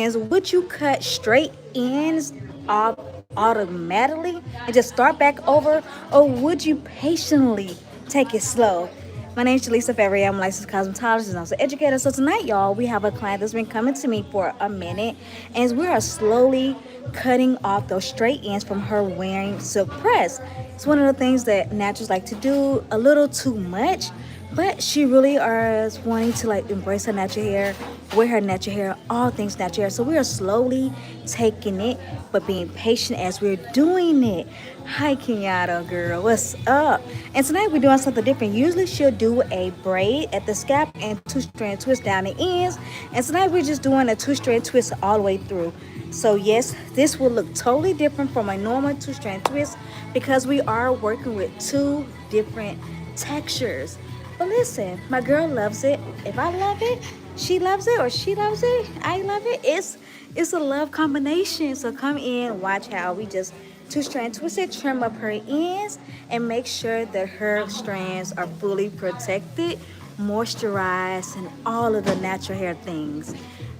friends, would you cut straight ends off automatically and just start back over, or would you patiently take it slow? My name is Jaleesa Ferry. I'm a licensed cosmetologist and also educator. So tonight, y'all, we have a client that's been coming to me for a minute, and we are slowly cutting off those straight ends from her wearing silk press. It's one of the things that naturals like to do a little too much, but she really is wanting to like embrace her natural hair, wear her natural hair, all things natural hair. So we are slowly taking it, but being patient as we're doing it. Hi Kenyatta, girl, what's up? And tonight we're doing something different. Usually she'll do a braid at the scalp and two-strand twist down the ends. And tonight we're just doing a two-strand twist all the way through. So yes, this will look totally different from a normal two-strand twist because we are working with two different textures. But listen, my girl loves it. If I love it, she loves it, or she loves it, I love it. It's a love combination. So come in, watch how we just two-strand twist it, trim up her ends, and make sure that her strands are fully protected, moisturized, and all of the natural hair things.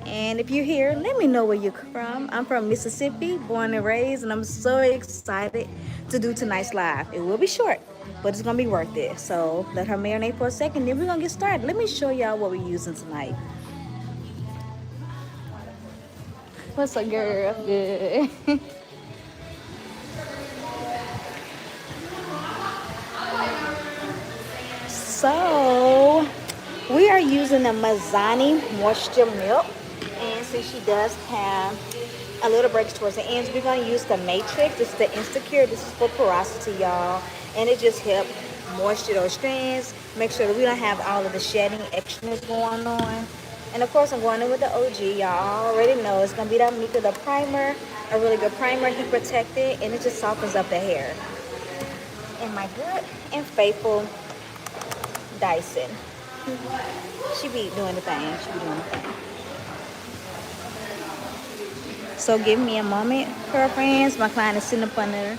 And if you're here, let me know where you're from. I'm from Mississippi, born and raised, and I'm so excited to do tonight's live. It will be short, but it's gonna be worth it. So let her marinate for a second, then we're gonna get started. Let me show y'all what we're using tonight. What's up, girl? Good. So we are using the Mazzani Moisture Milk, and since she does have a little breaks towards the ends, we're gonna use the Matrix. This is the Insecure. This is for porosity, y'all, and it just helps moisture those strands. Make sure that we don't have all of the shedding extras going on. And of course, I'm going in with the OG. Y'all already know it's gonna be that Mika, the primer, a really good primer, heat protected, and it just softens up the hair. And my good and faithful Dyson. She be doing the thing. She be doing the thing. So give me a moment, girlfriends. My client is sitting up under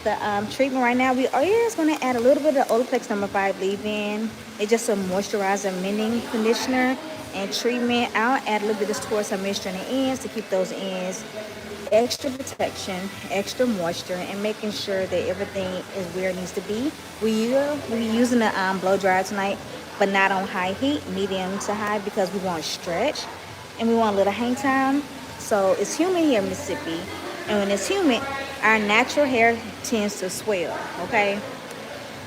the treatment right now. We are just going to add a little bit of Olaplex number 5 leave-in. It's just a moisturizer, mending conditioner, and treatment. I'll add a little bit of this towards her moisture on the ends to keep those ends extra protection, extra moisture, and making sure that everything is where it needs to be. We're using the blow dryer tonight, but not on high heat, medium to high, because we want stretch and we want a little hang time. So it's humid here in Mississippi, and when it's humid, our natural hair tends to swell. Okay,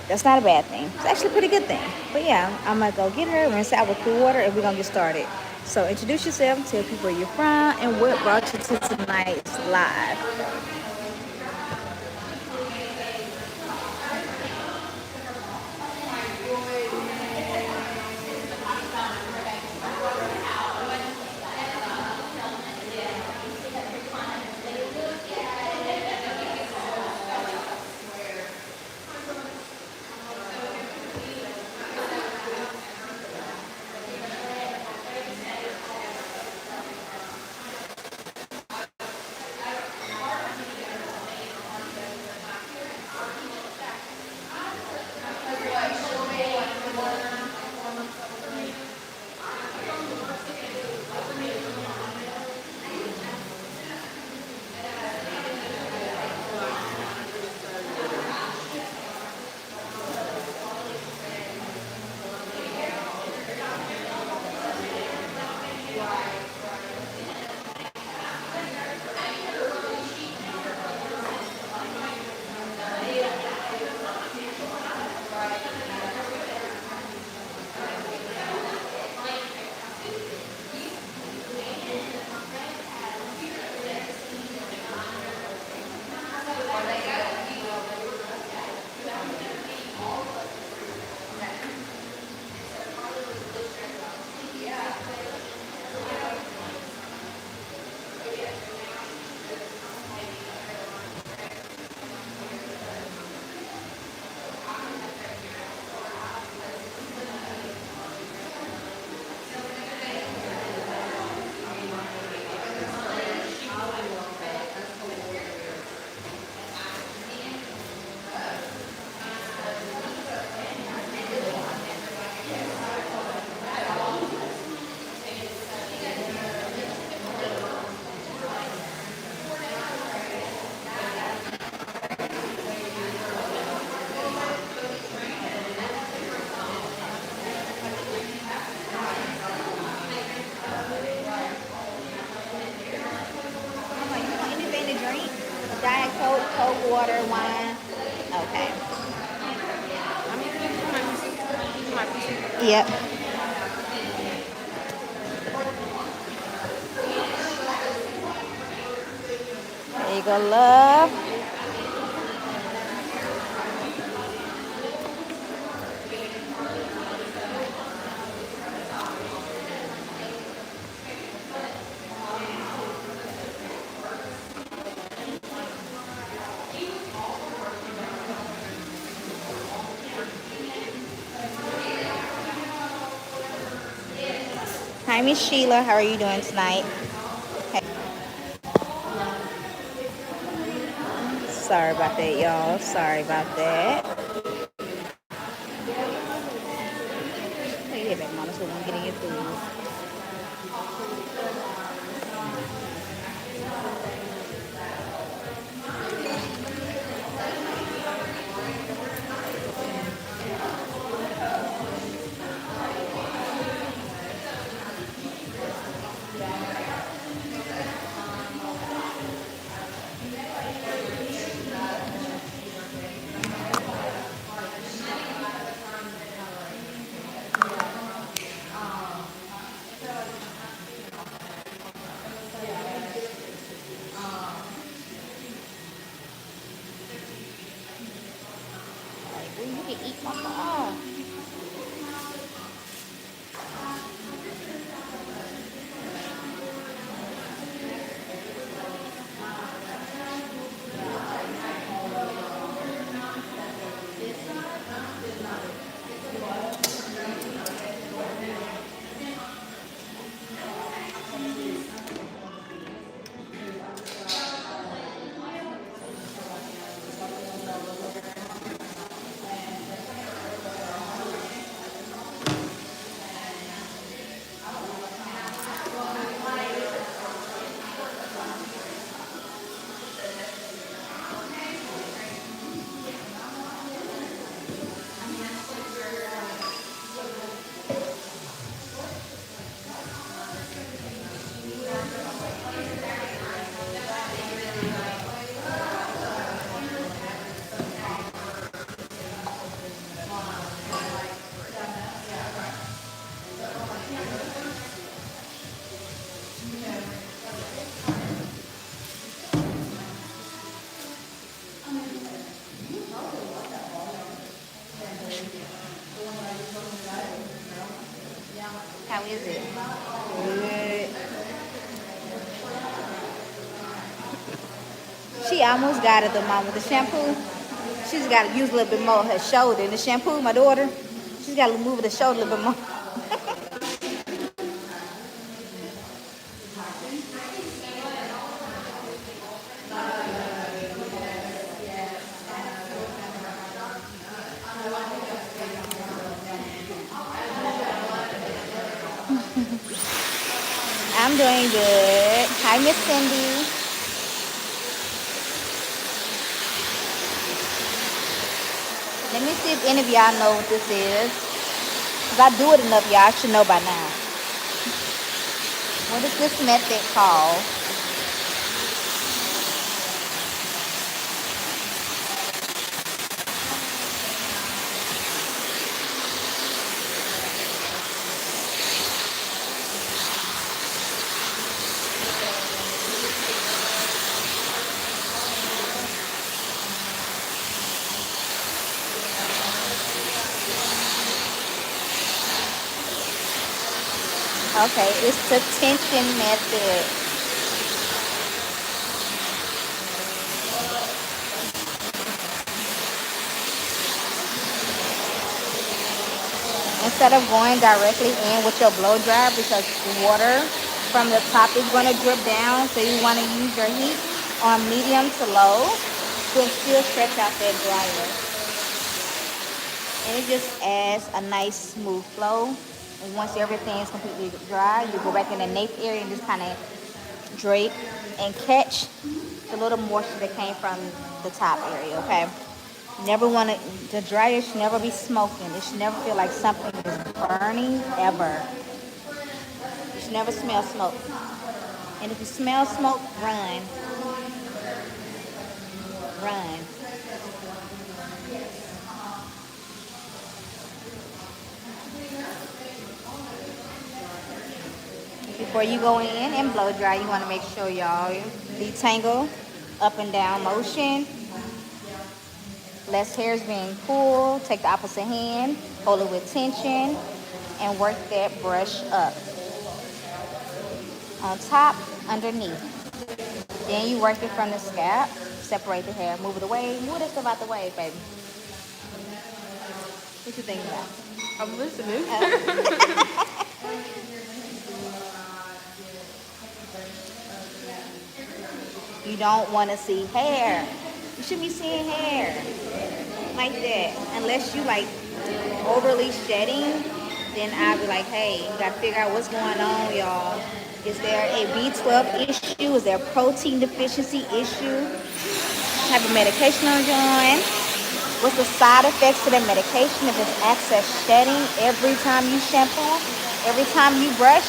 that's not a bad thing. It's actually a pretty good thing. But yeah, I'm gonna go get her, rinse out with cool water, and we're gonna get started. So introduce yourself, tell people where you're from, and what brought you to tonight's live. water, wine? Okay. Yep. There you go, love. Hi, Miss Sheila. How are you doing tonight? Hey. Sorry about that, y'all. Sorry about that. Hey, baby, mama, so I'm getting your food. Like, ooh, you can eat my bar. How is it? Good. She almost got it, the mom with the shampoo. She's got to use a little bit more of her shoulder. And the shampoo, my daughter, she's got to move the shoulder a little bit more. I'm doing good. Hi, Miss Cindy. Let me see if any of y'all know what this is. Because I do it enough, y'all should know by now. What is this method called? Okay, it's the tension method. Instead of going directly in with your blow dryer because water from the top is going to drip down, so you want to use your heat on medium to low to still stretch out that dryer. And it just adds a nice smooth flow. And once everything is completely dry, you go back in the nape area and just kind of drape and catch the little moisture that came from the top area, okay? Never want to, the dryer should never be smoking. It should never feel like something is burning, ever. You should never smell smoke. And if you smell smoke, run. Run. Before you go in and blow dry, you want to make sure y'all detangle up and down motion. Less hair is being pulled. Take the opposite hand, hold it with tension, and work that brush up. On top, underneath. Then you work it from the scalp. Separate the hair. Move it away. Move that stuff out the way, baby. What you think about? I'm listening. You don't want to see hair. You shouldn't be seeing hair like that. Unless you like overly shedding, then I'll be like, hey, you got to figure out what's going on, y'all. Is there a B12 issue? Is there a protein deficiency issue? What type of medication are you on? What's the side effects to the medication? If it's excess shedding every time you shampoo, every time you brush,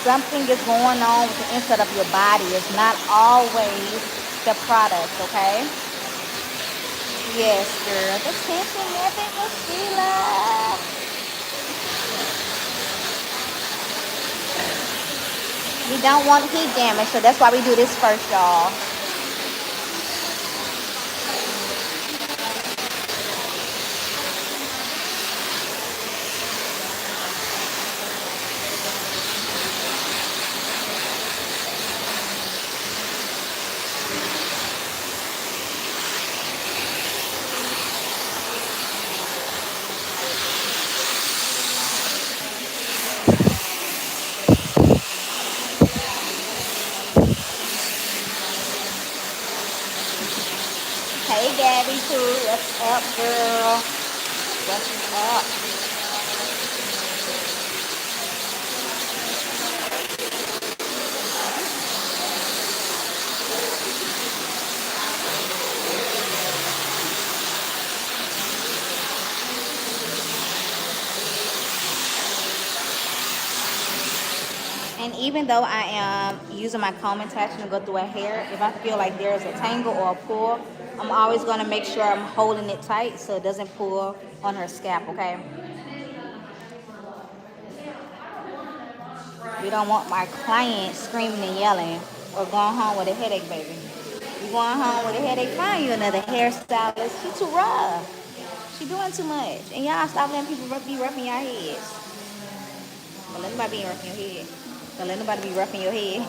something is going on with the inside of your body. It's not always the product, okay? Yes, girl. The tension method was Sheila. We don't want heat damage, so that's why we do this first, y'all. Hey, Gabby, too. What's up, girl? What's up? And even though I am using my comb attachment to go through her hair, if I feel like there's a tangle or a pull, I'm always going to make sure I'm holding it tight so it doesn't pull on her scalp, okay? We don't want my client screaming and yelling or going home with a headache, baby. You going home with a headache, find you another hairstylist. She too rough. She doing too much. And y'all stop letting people be roughing your heads. Don't let nobody be roughing your head. Don't let nobody be roughing your head.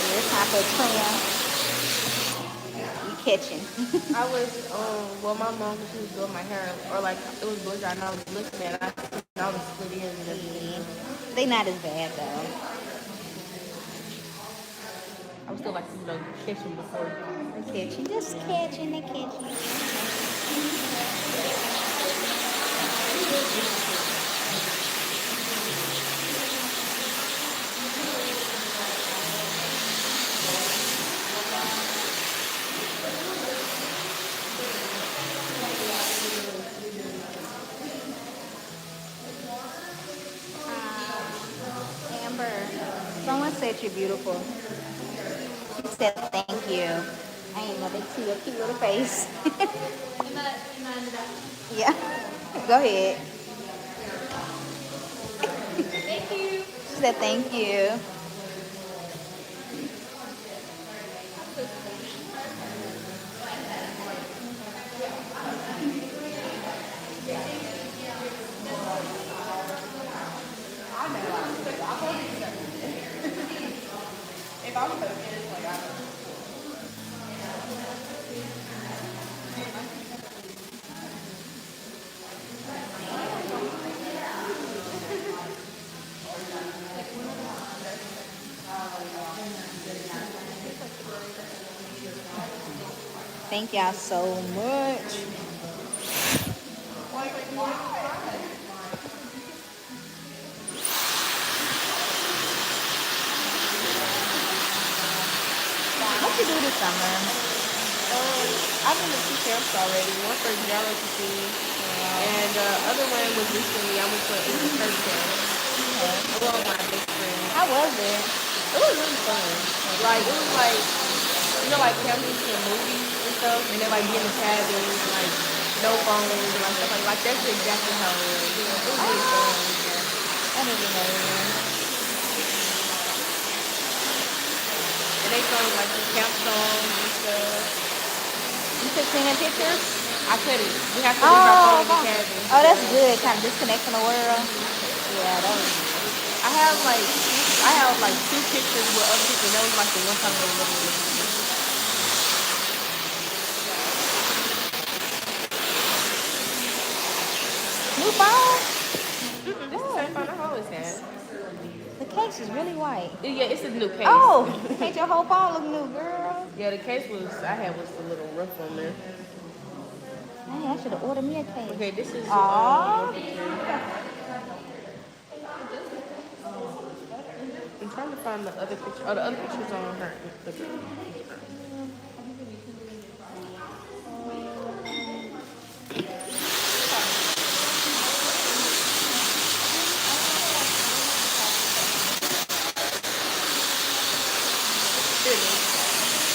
It's time for a trim. Catching. I was, well, my mom, she was doing my hair, or like, it was blow dry, and I was looking at it, I was split ends and everything. They not as bad, though. I was still like, catching before. They're catching, just catching, they're catching. Someone said you're beautiful. She said thank you. I ain't know they see your cute little face. Yeah. Go ahead. Thank you. She said thank you. Thank y'all so much. What you do this summer? I've been to 2 camps already. One for geology, And the other one was recently, I went to it was a church camp. Okay. Along with my best friend. How was it? It was really fun. Like it was like like camping to movies and stuff, and then like be in the cabin, and, like no phones and like stuff like that's exactly how it was. It was really fun. Oh, that is amazing. And they sung like camp songs and stuff. You took singing pictures? I couldn't. We have to leave our phone Oh, in the cabin. oh, that's good. Kind of disconnect from the world. Yeah, that was good. I have like two pictures with other people. And that was like the one time they were living with me. New phone? This is the same phone I've always had. The case is really white. Yeah, it's a new case. Oh, made your whole phone look new, girl. Yeah, the case I had was a little rough on there. Dang, I should have ordered me a case. Okay, this is. Aww. I'm trying to find the other picture. Oh, the other picture's on her.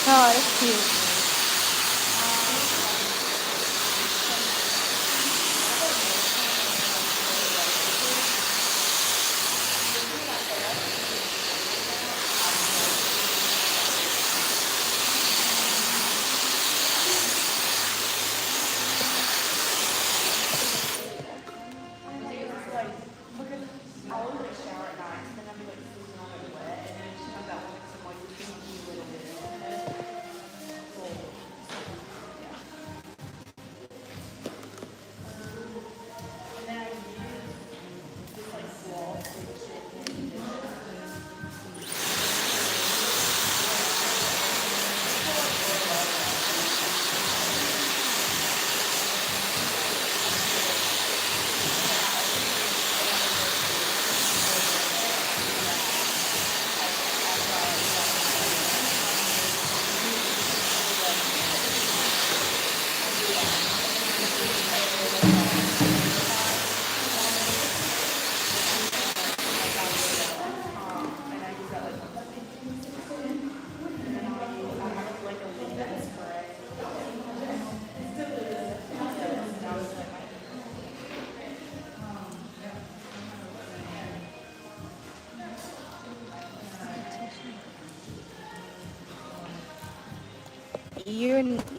Oh, that's cute.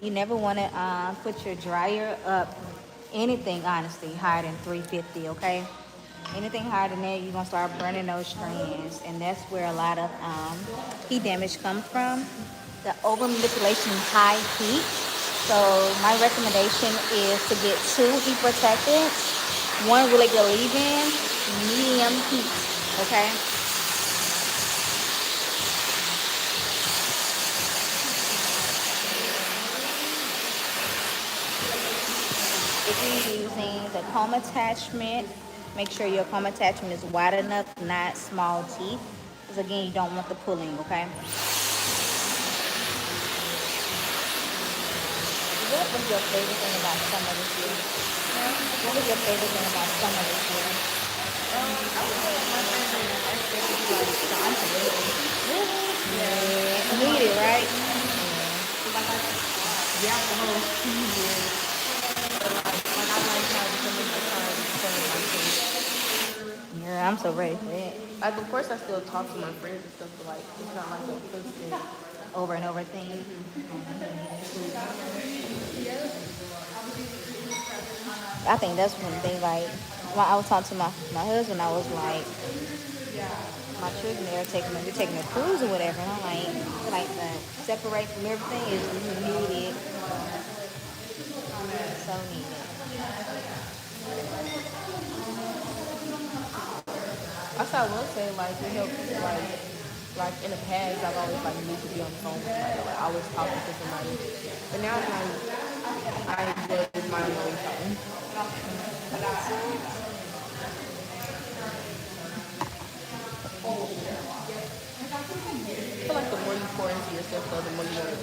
You never want to put your dryer up anything honestly higher than 350. Okay, anything higher than that, you're gonna start burning those strands, and that's where a lot of heat damage comes from. The over manipulation is high heat. So my recommendation is to get two heat protectants, one with like a leave-in, medium heat. Okay. If you're using the comb attachment, make sure your comb attachment is wide enough, not small teeth. Because again, you don't want the pulling, okay? What was your favorite thing about summer this year? What was your favorite thing about summer this year? I would say my favorite aspect would be like the unpredictable. Really? Yeah. Needed, right? Yeah, the whole season. Like I like how the summertime turns my face. Yeah, I'm so ready for that. Like of course I still talk to my friends and stuff, but like it's not like a constant. Over and over thing. I think that's when they like, when I was talking to my husband, I was like, my children, they're taking a cruise or whatever, and I'm like the separate from everything is needed, so needed. I will say like it helps like in the past I've always like needed to be on the phone with somebody, like always talking to somebody. But now it's like I was my own phone. I feel like the more you pour into yourself, though, the more you want to,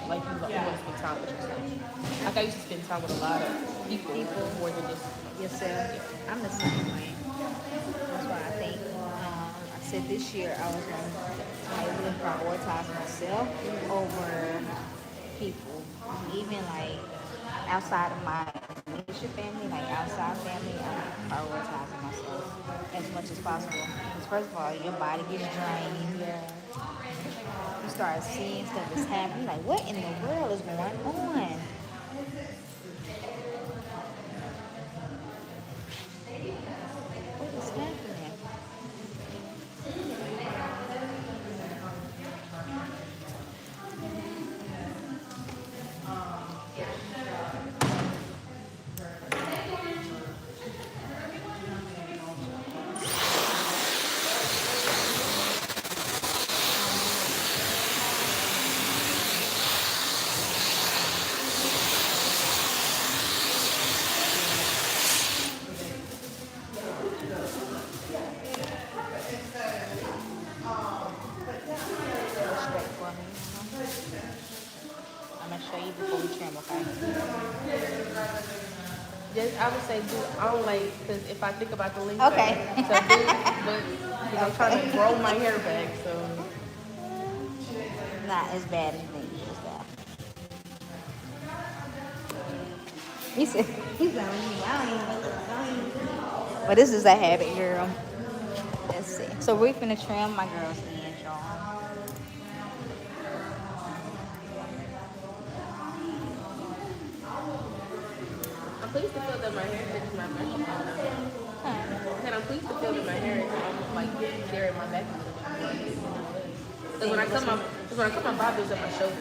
like, you want to spend time with yourself. Like, I used to spend time with a lot of people more than just yourself. I'm the same way. That's why I think I said this year I was going to like really prioritize myself over people, even like outside of my immediate family, like outside family. I'm prioritizing myself as much as possible. Because first of all, your body gets drained. You start seeing stuff that's happening. Like, what in the world is going on? What is happening? Go straight for me. I'm gonna show you before we trim, okay? Just I would say do I don't like because if I think about the length of Okay. it, so do but because I'm trying to grow my hair back, so Not as bad as you think it is, though. He said, he's not me. I don't even. But this is a habit, girl. Let's see. So we're finna trim my girl's ends, y'all. I'm pleased to feel that my hair is my microphone now. And I'm pleased to feel that my hair is almost like there in my back a little bit. Because when I cut my bob, it was at my shoulders.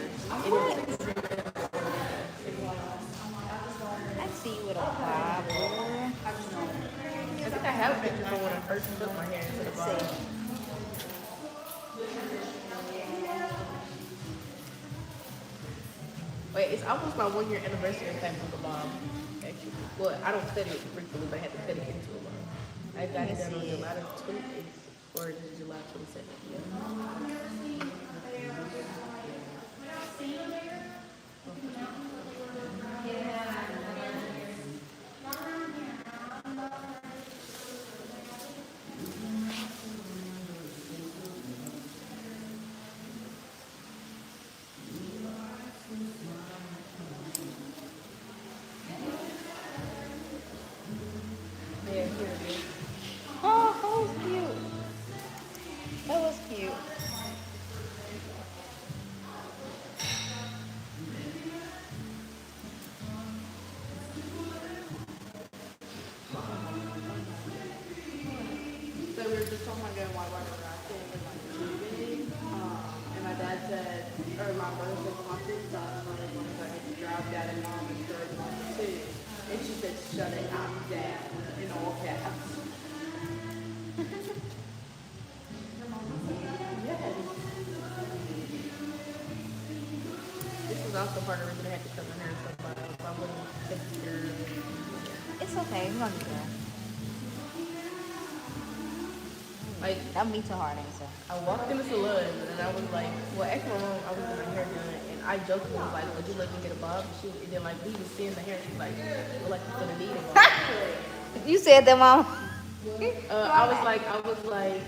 I see you with a bobber. I think I have a picture from when I first took my hair into the Let's bob. see. Wait, it's almost my 1 year anniversary of having the bob. Actually, well, I don't cut it frequently, but I had to cut it into a bob. I got it done on July 28th or July 22nd. Yeah. Yeah, here it is. Oh, that was cute. That was cute. So we were just talking about getting white water rafting and like tubing. And my dad said, or my brother said, my sister one of the ones I had to drive dad and mom and third one too. And she said, shut it, I'm dad in all caps. Yes. This was also part of the reason I had to cut my hair and stuff like that. So I'm going to take care of it. It's okay. We're gonna get there. Like, That'll be too hard, answer. I walked in the salon and I was like, well, actually, my mom, I was getting my hair done, and I jokingly was like, would you let me get a bob? And then, like, we was seeing the hair, she was like, well, like, you're gonna need a bob. You said that, Mom. I was like,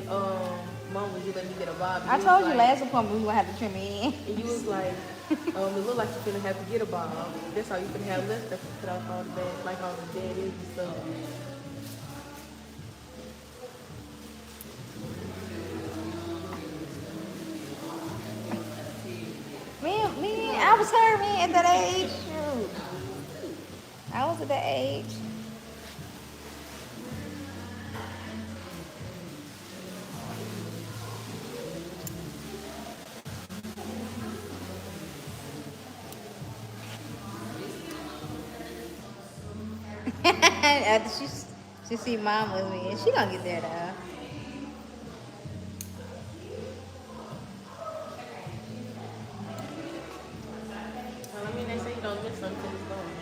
mom, would you let me get a bob? And I you told was you like, last appointment we were gonna have to trim it in. and you was like, it look like you're gonna have to get a bob. That's all you can have left after you cut off all the bad, like all the dead ends and stuff. I was her, man, at that age. Shoot. I was at that age. After she see Mom with me, and she gonna get there though. Well, I mean, they say you don't miss something till it's gone.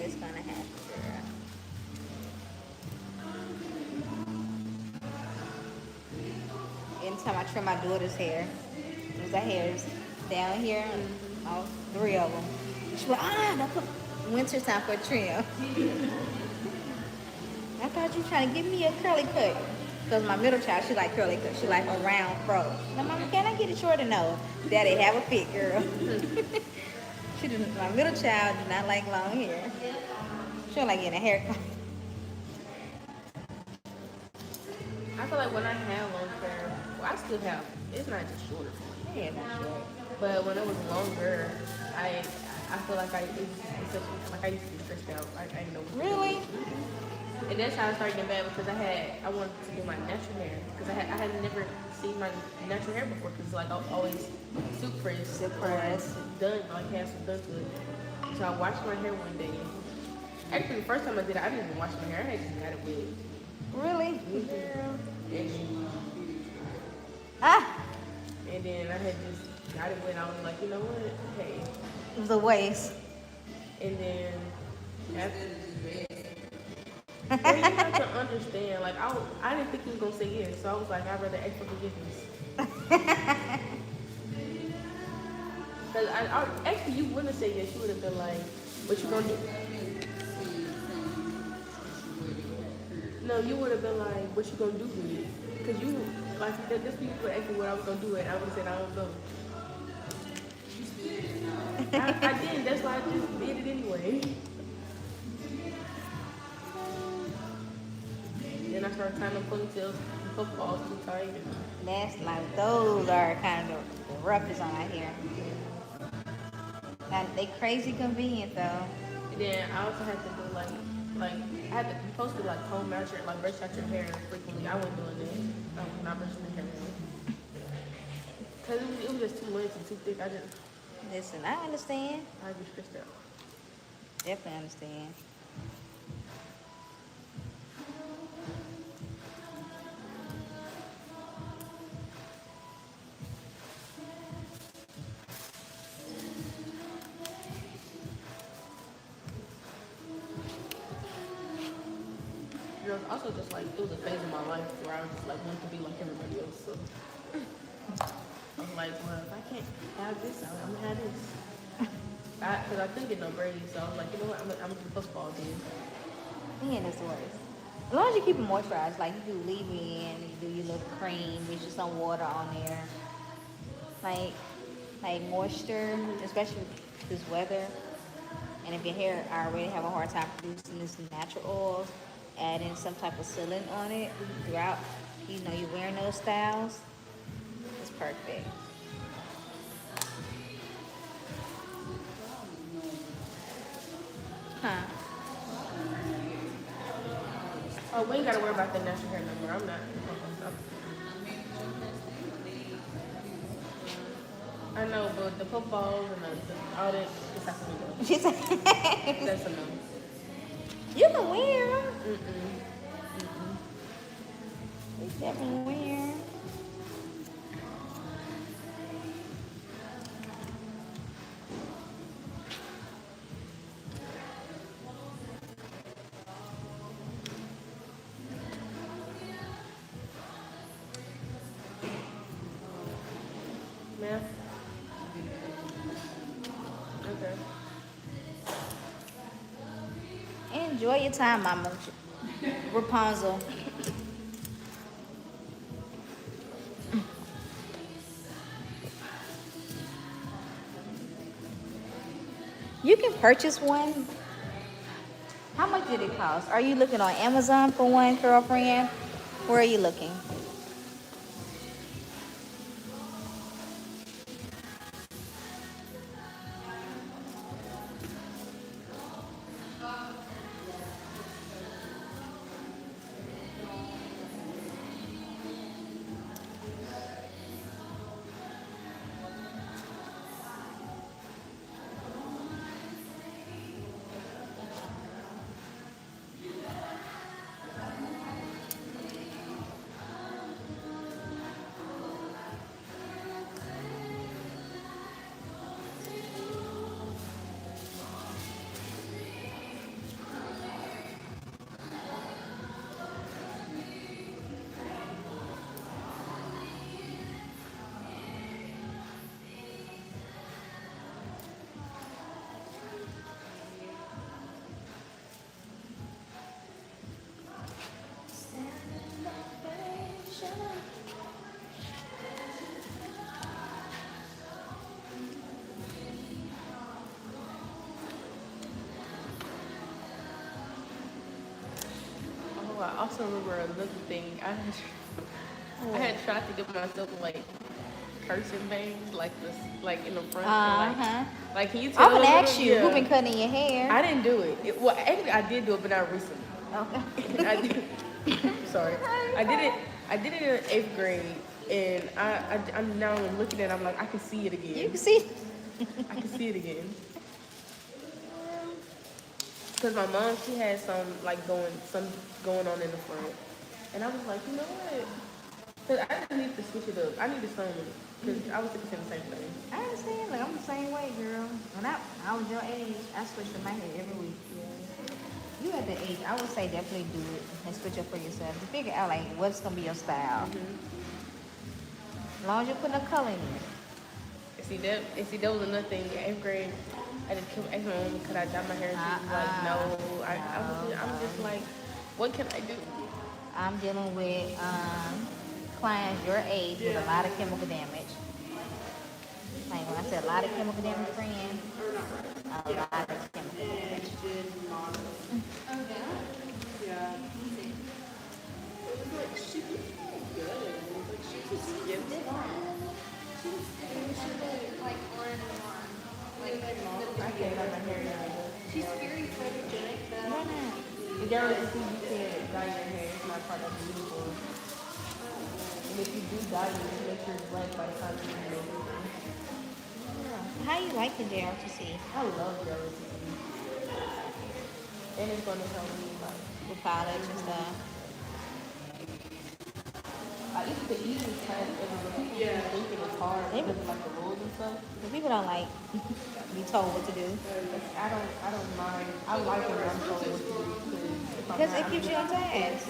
It's gonna happen, girl. Anytime I trim my daughter's hair, there's her hairs down here, all three of them. She went, don't put Winter time for a trim. I thought you were trying to give me a curly cut. Because my middle child, she like curly cut. She like a round fro. Now, mama, can I get it shorter? No. Daddy, have a fit, girl. She didn't. My middle child did not like long hair. She don't like getting a haircut. I feel like when I had long hair, well, I still have. It's not just shorter. My hair not short. But when it was longer, I I feel like like I used to be stressed out. Like I didn't know what to do. Really? And that's how I started getting bad because I wanted to do my natural hair because I had never seen my natural hair before because like I always soup press done like have some done to it. So I washed my hair one day. Actually, the first time I did it, I didn't even wash my hair. I had just got it wet. Really? And, Ah! and then I had just got it wet. I was like, you know what? Hey. It was a waste. And then after well, you have to understand. Like I didn't think he was gonna say yes, so I was like, I'd rather ask for forgiveness. Cause actually you wouldn't have said yes. You would have been like, what you gonna do? No, you would have been like, what you gonna do with it? Cause you like this people would ask me what I was gonna do, and I would have said I don't know. I didn't. That's why I just did it anyway. Then I started tying them ponytails and footballs too tight. That's like, those are kind of the roughest on my hair. And they crazy convenient though. And then I also had to do like I had to be supposed to like comb out your like brush out your hair frequently. I wasn't doing that. I was not brushing my hair. Cause it was just too much and too thick. Listen, I understand. I'd be stressed out. Definitely understand. It was also just like it was a phase of my life where I was just like wanted to be like everybody else. So I was like, well, if I can't have this, I'm gonna have this. Cause I couldn't get no braids, so I was like, you know what, I'm gonna do football then. Man, it's the worst. As long as you keep it moisturized, like you do leave-in, you do your little cream, mix just some water on there. Like moisture, especially with this weather. And if your hair already have a hard time producing this natural oils, add in some type of sealant on it throughout, you know, you're wearing those styles, it's perfect. Huh? Oh, we ain't gotta worry about the natural hair no more. I'm not. I know, but the footballs and all that, it's not gonna go. She said, That's a no. you can wear them. Mm-mm. You definitely wear 'em. Math? Okay. Enjoy your time, Mama Rapunzel. You can purchase one. How much did it cost? Are you looking on Amazon for one, girlfriend? Where are you looking? also remember another thing. I had tried to get myself like cursing things, like this, like in the front, and Uh-huh. like can you I'm tell a gonna little? ask you, who Yeah. been cutting your hair? I didn't do it. Well, actually, I did do it, but not recently. Okay. I did. I'm sorry. I did it. I did it in eighth grade, and I'm now looking at it, I'm like, I can see it You again. can see. I can see it again. Cause my mom, she had some going on in the front, and I was like, you know what? Cause I just need to switch it up. I need to some it, cause I was thinking the same thing. I understand. Like, I'm the same way, girl. When I was your age, I switched in my hair every week. You at the age, I would say definitely do it and switch up for yourself to figure out like what's gonna be your style. As long as you put no color in it. And see that was another thing. In eighth grade, I just kept asking my mom, could I dye my hair? And she was like, no. I'm just like, what can I do? I'm dealing with clients your age with a lot of chemical damage. Like when I said a lot of chemical damage, friend, a lot of chemical damage. I can't dye my hair now. She's very photogenic though. Why not? The girl that you can't dye your hair. It's not part of the uniform. And if you do dye it, just make sure it's black by the time you do it. How you like the JRTC? I love jealousy. And it's going to help me like. With college and stuff. It's the easiest class ever, but people think it was hard because of like the rules and stuff. But people don't like be told what to do. I don't mind. I like it when I'm told what to do Because it keeps you on task.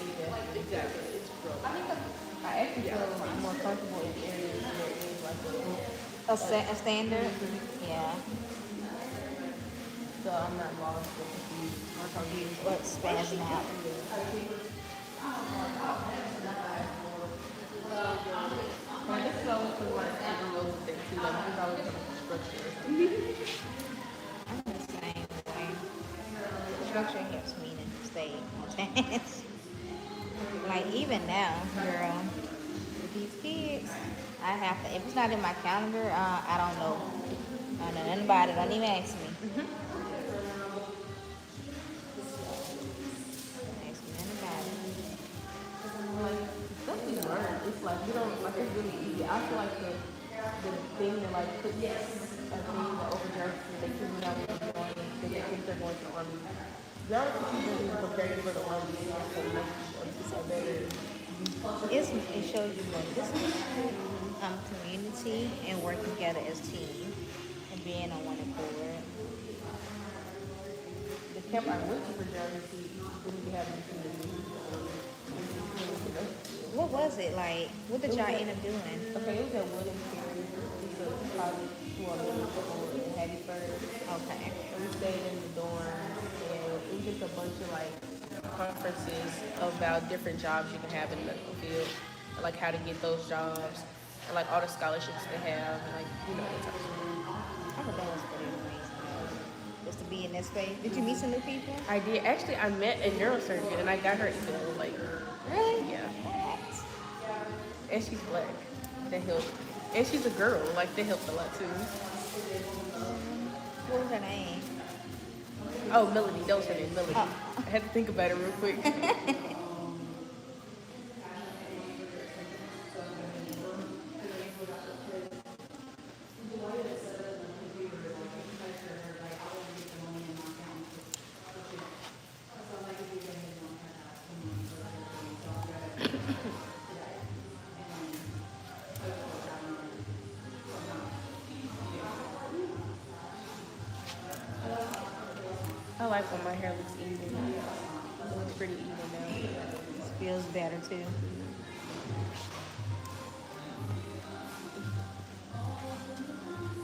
I actually feel more comfortable in areas where it is like A standard? Yeah. so I'm not lost or confused. What spazzing out. And this is always for like the rules and things too. Like this is always for structure. I'm the same way. Structure helps me to stay on task. Like even now, girl, with these kids, I have to, if it's not in my calendar, I don't know. I don't know nothing about it. Don't even ask me. Ask me nothing about it. Like stuff we learn, it's like we don't like it's really easy. I feel like the thing that like puts a thing that overdressed that they think not really going, that they think they're going to the army. Y'all think you really prepare you for the army so much or just so better. It shows you more discipline, community, and work together as team, and being on one accord. The camp I went to for jealousy didn't have anything to do. What was it like? What did y'all end up doing? Okay, it was at Williams Ferry. It's a college who are middle school in Hattiesburg. Okay. And we stayed in the dorm, and it was just a bunch of like conferences about different jobs you can have in the medical field, and, like how to get those jobs, and like all the scholarships they have, and like that type of stuff. I thought that was pretty amazing. Just to be in that space. Did you meet some new people? I did actually. I met a neurosurgeon, and I got her email. Like, Really? yeah, What? and she's black. That helped, and she's a girl. Like that helped a lot too. What was her name? Oh, Melody. That was her name, Melody. Oh. I had to think about it real quick. I like when my hair looks even. It looks pretty even now. This feels better too.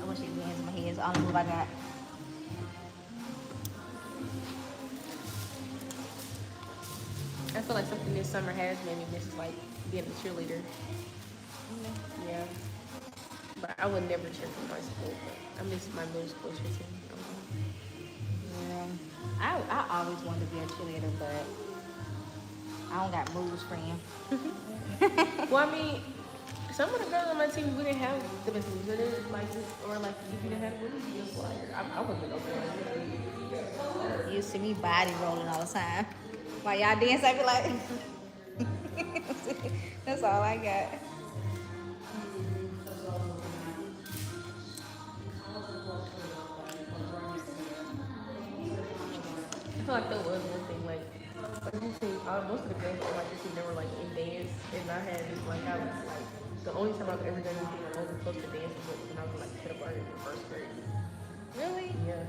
I wish you could hands in my head. It's the only move I got. I feel like something this summer has made me miss like being a cheerleader. Yeah. But I would never cheer for my school, but I miss my middle school cheer team. Yeah. I always wanted to be a cheerleader, but I don't got moves, friend. Well, I mean, some of the girls on my team, we didn't have the best moves. Or like, if you didn't have moves, you just like, I wasn't okay. You see me body rolling all the time. While y'all dance, I be like, that's all I got. I feel like there was one thing, like you see, most of the girls on my team, they were like in dance, and I had this, like, I was like, the only time I've ever done anything like over close to dance was when I was like kindergarten in first grade. Really? Yeah.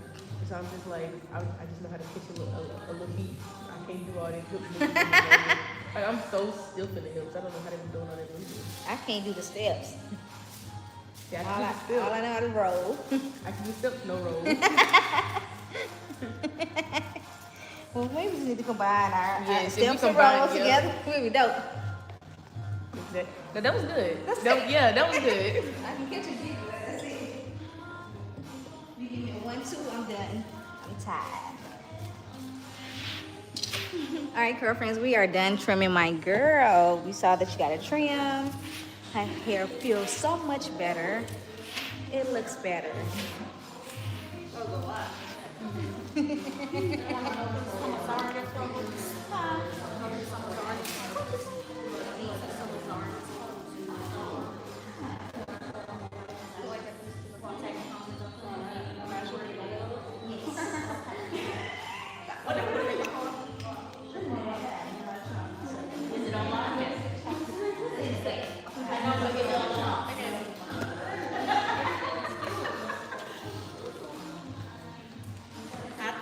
So I'm just like, I just know how to pitch a little beat. I can't do all that good moves. Like, I'm so stiff in the hips. I don't know how they be doing all that movement. I can't do the steps. Yeah, All I can do the I steps. know how to roll. I can do steps, no rolls. Well, maybe we just need to combine our Yes, if we steps and combine, rolls yeah. together. We'll be dope. That was good. That's Yeah, that was good. I can catch a beat, but that's it. You give me a 1, 2, I'm done. I'm tired. All right, Curl Friendz, we are done trimming my girl. We saw that she got a trim. Her hair feels so much better. It looks better.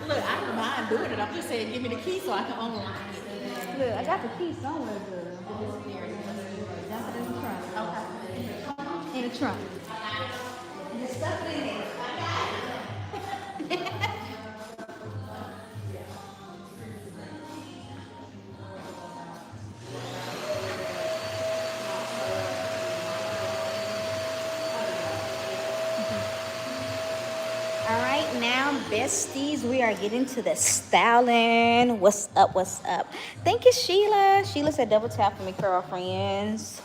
Look, I don't mind doing it. I'm just saying, give me the key so I can unlock it. Look, I got the key somewhere, girl. Dump it in the trunk. Okay. In the trunk. Just stuff it in there. All right, now, besties, we are getting to the styling. What's up? What's up? Thank you, Sheila. Sheila said double tap for me, Curl Friendz.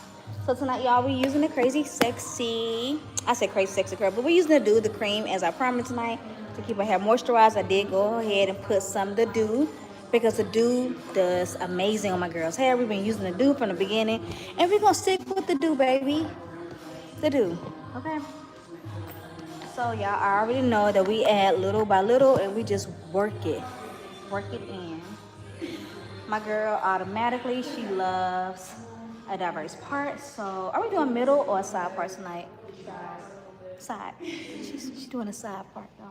So tonight, y'all, we're using the Crazy Sexy. I said Crazy Sexy Curl, but we're using the Dew, the cream, as our primer tonight to keep our hair moisturized. I did go ahead and put some of the Dew because the Dew does amazing on my girl's hair. We've been using the Dew from the beginning, and we're gonna stick with the Dew, baby. The Dew, okay? So y'all already know that we add little by little and we just work it in. My girl automatically, she loves a diverse part. So are we doing middle or side part tonight? Side. She's doing a side part, y'all.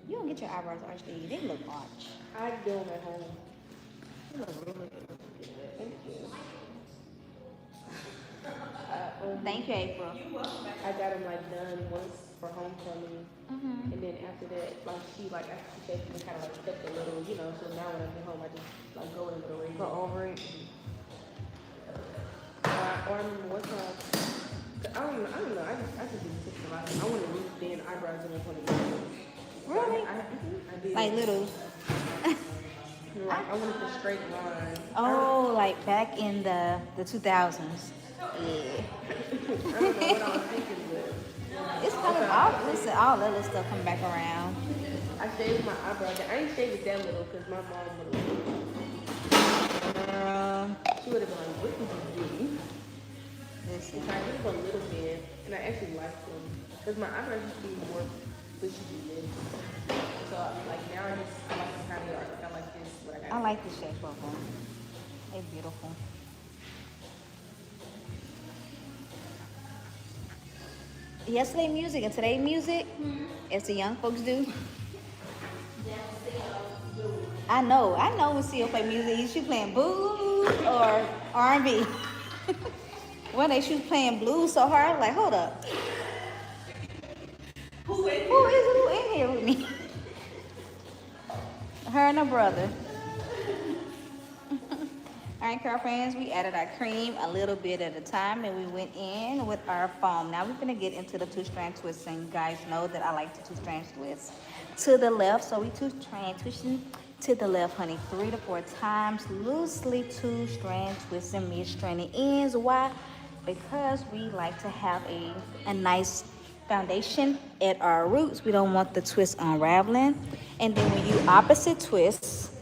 You don't get your eyebrows arched, do you? They look arched. I do them at home. They look really good. Thank you. Thank you, April. I got them like done once for homecoming, and then after that, like after she said she kind of like stepped a little, you know. So now when I get home, I just like go in the ring. Go over it. Or I remember one time, I don't know. I just do tips a lot. I want to really thin eyebrows in the 20. Really? I did. Like little. Like, I wanted the straight line. Oh, like back in the 2000s. Yeah. I don't know what I was thinking, but It's coming out. Listen, all that little stuff coming back around. I shaved my eyebrows. I ain't shaved it that little because my mom would have. She would have been like, "What did you do?" Listen. So I did a little bit, and I actually liked them because my eyebrows used to be more bushy than this. So like now I like this kind of art. Like I like this. What I got. I like the shape of them. They're beautiful. Yesterday music and today music, as the young folks do. I know when Seal play music, she playing blues or R&B. One day she was playing blues so hard, I was like, hold up. Who in here with me? Her and her brother. All right, Curl Friends, we added our cream a little bit at a time, and we went in with our foam. Now we're gonna get into the two-strand twist, and you guys know that I like the two-strand twist to the left. So we two-strand twisting to the left, honey, 3 to 4 times, loosely two-strand twisting mid-stranded ends. Why? Because we like to have a nice foundation at our roots. We don't want the twist unraveling. And then when you opposite twist,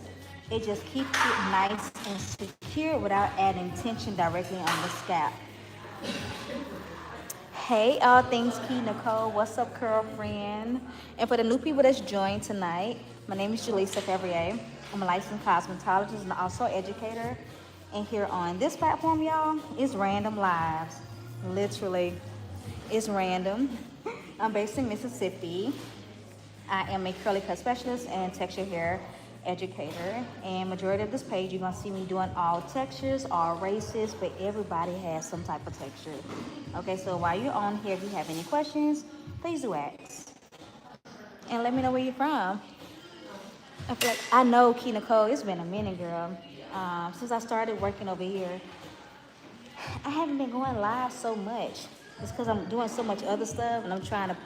it just keeps it nice and secure without adding tension directly on the scalp. Hey, all things Key Nicole. What's up, girlfriend? And for the new people that's joined tonight, my name is Jaleesa Fevrier. I'm a licensed cosmetologist and also educator. And here on this platform, y'all, it's Random Lives. Literally, it's random. I'm based in Mississippi. I am a curly cut specialist and texture hair educator. And majority of this page, you're gonna see me doing all textures, all races, but everybody has some type of texture. Okay, so while you're on here, if you have any questions, please do ask. And let me know where you're from. I feel like I know Key Nicole, it's been a minute, girl. Since I started working over here, I haven't been going live so much. It's because I'm doing so much other stuff and I'm trying to,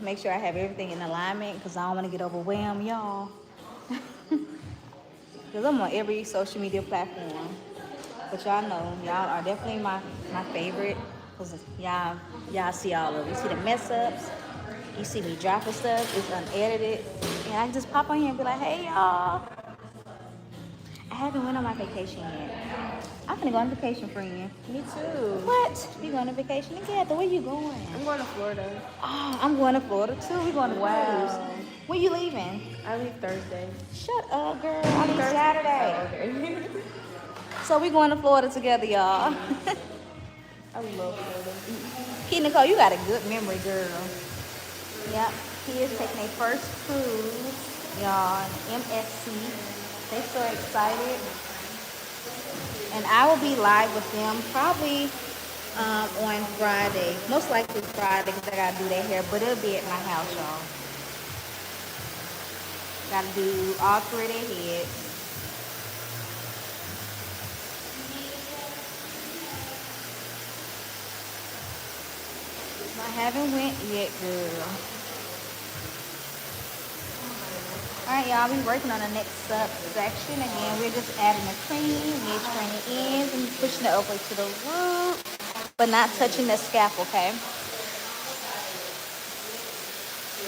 make sure I have everything in alignment because I don't want to get overwhelmed, y'all. Because I'm on every social media platform. But y'all know, y'all are definitely my favorite. Because y'all see all of it. You see the mess ups. You see me dropping stuff. It's unedited. And I can just pop on here and be like, hey, y'all. I haven't went on my vacation yet. I'm gonna go on vacation, friend. Me too. What? We going on vacation together? Where you going? I'm going to Florida. Oh, I'm going to Florida too. We going to Wow. cruise. When you leaving? I leave Thursday. Shut up, girl. I leave Saturday. Oh, okay. So we going to Florida together, y'all. I love Florida. Key Nicole, you got a good memory, girl. Yep. He is taking a first cruise, y'all. MSC. They so excited. And I will be live with them probably on Friday. Most likely Friday because I got to do their hair. But it'll be at my house, y'all. Got to do all 3 of their heads. I haven't went yet, girl. Alright, y'all, we working on the next subsection. Again, we're just adding the cream, mid-stranded ends, and pushing it over to the root, but not touching the scalp, okay?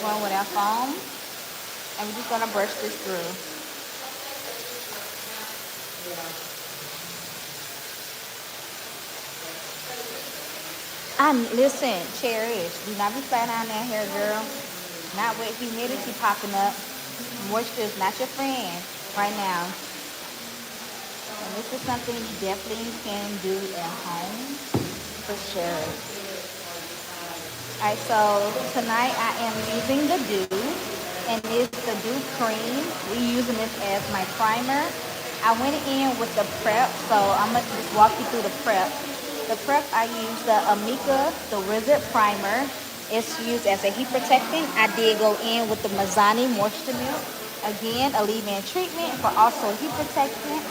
Going with our foam, and we're just gonna brush this through. Listen, cherish. Do not be flat down that hair, girl. Not with humidity popping up. Moisture is not your friend right now. And this is something you definitely can do at home for sure. Alright, so tonight I am using the Dew, and it's the Dew cream. We're using this as my primer. I went in with the prep, so I'm gonna just walk you through the prep. The prep, I use the Amika, the Wizard Primer. It's used as a heat protectant. I did go in with the Mazzani Moisture Milk. Again, a leave-in treatment for also heat protectant.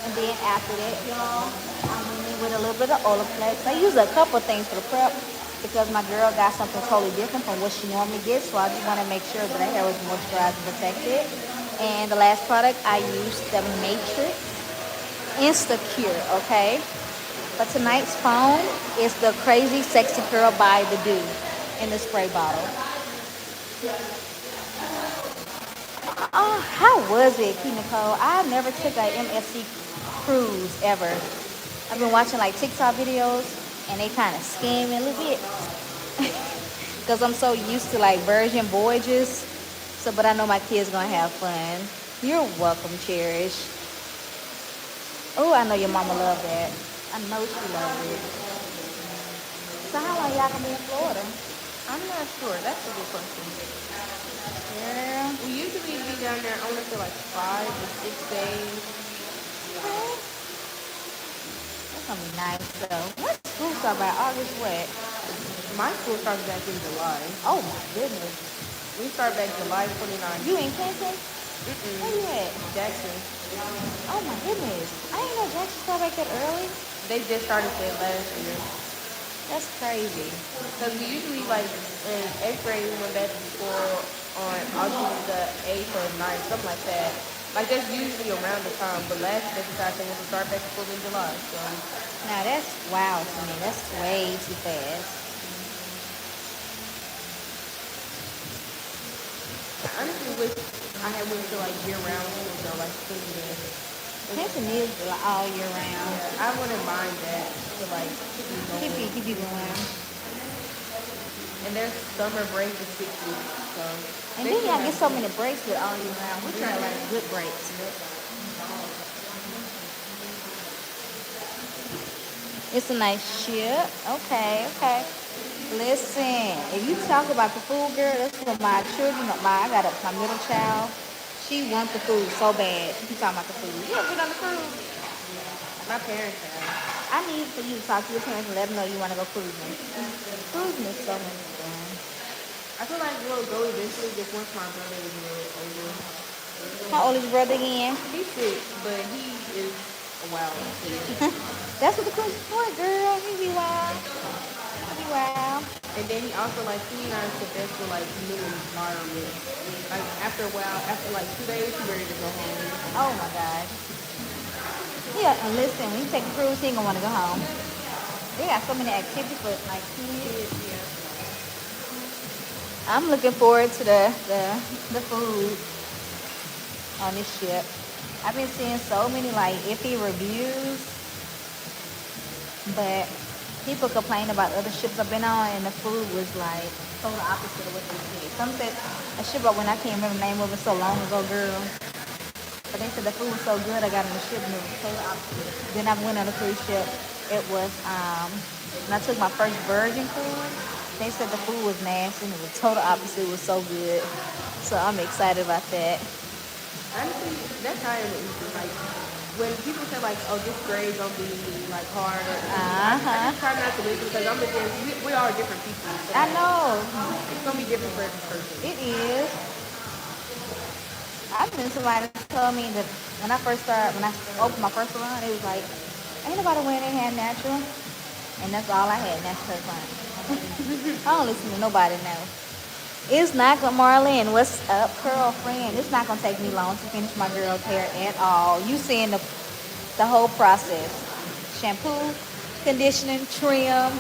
And then after that, y'all, I went in with a little bit of Olaplex. I use a couple things for the prep because my girl got something totally different from what she normally gets. So I just want to make sure that her hair was moisturized and protected. And the last product, I used the Matrix Instacure, okay? But tonight's foam is the Crazy Sexy Curl by the Dew in the spray bottle. Oh, how was it, Key Nicole? I never took a MSC cruise ever. I've been watching like TikTok videos and they kind of scare me a little bit because I'm so used to like virgin voyages. So, but I know my kids gonna have fun. You're welcome, Cherish. Oh, I know your mama loved that. I know she loved it. So how long y'all gonna be in Florida? I'm not sure. That's a good question. Girl. We usually be down there only for like 5 to 6 days. Okay. That's gonna be nice though. What school start by August what? My school starts back in July. Oh my goodness. We start back July 29th. You in Canton? Where you at? Jackson. Oh my goodness. I didn't know Jackson started back that early. They just started it last year. That's crazy. Because we usually, like, in 8th grade, we went back to school on August the 8th or 9th, something like that. Like, that's usually around the time. But last year, they decided they want to start back to school in July. So, Now that's wow to me. That's way too fast. I honestly wish I had went to, like, year-round school, though, like, school there. Hampton is all year round. Yeah, I wouldn't mind that to, like, keep me going. Keep you going. And their summer break is 6 weeks, so. And then y'all get so many breaks with all year round. We try like good breaks. It's a nice ship. Okay, okay. Listen, if you talk about the food, girl, that's what my children, I got my middle child. She wants the food so bad. She keep talking about the food. You ever been on the cruise? My parents have. I need for you to talk to your parents and let them know you want to go cruising. Cruising is so much fun. I feel like we'll go eventually just once my brother is a little older. How old is your brother again? He's 6, but he is a wild kid. That's what the cruise is for, girl. He be wild. He be wild. And then he also, like, he's not the best with, like, new environment. Like, after a while, after, like, 2 days, he's ready to go home. Oh, my God. Yeah, and listen, when you take a cruise, he ain't going to want to go home. They got so many activities for, like, kids. Yeah. I'm looking forward to the food on this ship. I've been seeing so many, like, iffy reviews. But people complain about other ships I've been on, and the food was like total opposite of what they said. Some said a ship I went, I can't remember the name of it so long ago, girl. But they said the food was so good, I got on the ship and it was total opposite. Then I went on a cruise ship. It was when I took my first Virgin cruise, they said the food was nasty and it was total opposite. It was so good. So I'm excited about that. Honestly, that's how it is. Like, when people say, like, oh, this grade gonna be, like, hard, or, I just try not to listen because I'm against, we are different people. So I know. it's gonna be different for every person. It is. I've been somebody told me that when I opened my first salon, it was like, ain't nobody wearing their hair natural. And that's all I had, natural salon. I don't listen to nobody now. It's not gonna, Marlene, what's up, Curl Friend? It's not gonna take me long to finish my girl's hair at all. You seeing the whole process. Shampoo, conditioning, trim.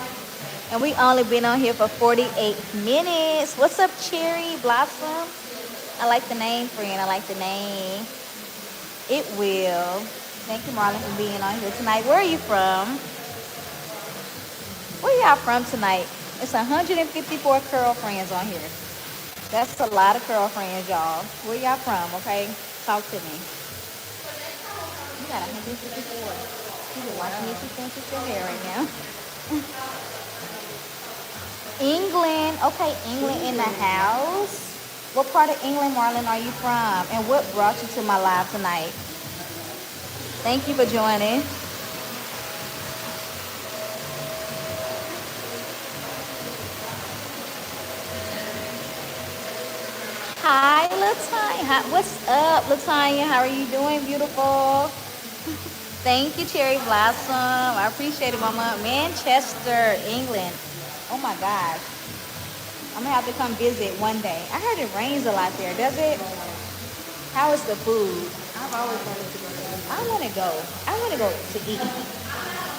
And we only been on here for 48 minutes. What's up, Cherry Blossom? I like the name, friend. I like the name. It will. Thank you, Marlon, for being on here tonight. Where are you from? Where y'all from tonight? It's 154 Curl Friends on here. That's a lot of Curl Friends, y'all. Where y'all from, okay? Talk to me. You got 154. You're watching me finish your hair right now. England. Okay, England in the house. What part of England, Marlon, are you from? And what brought you to my live tonight? Thank you for joining. Hi, Latanya. What's up, Latanya? How are you doing, beautiful? Thank you, Cherry Blossom. I appreciate it, Mama. Manchester, England. Oh, my gosh. I'm going to have to come visit one day. I heard it rains a lot there. Does it? How is the food? I've always wanted to go to England. I want to go. I want to go to eat.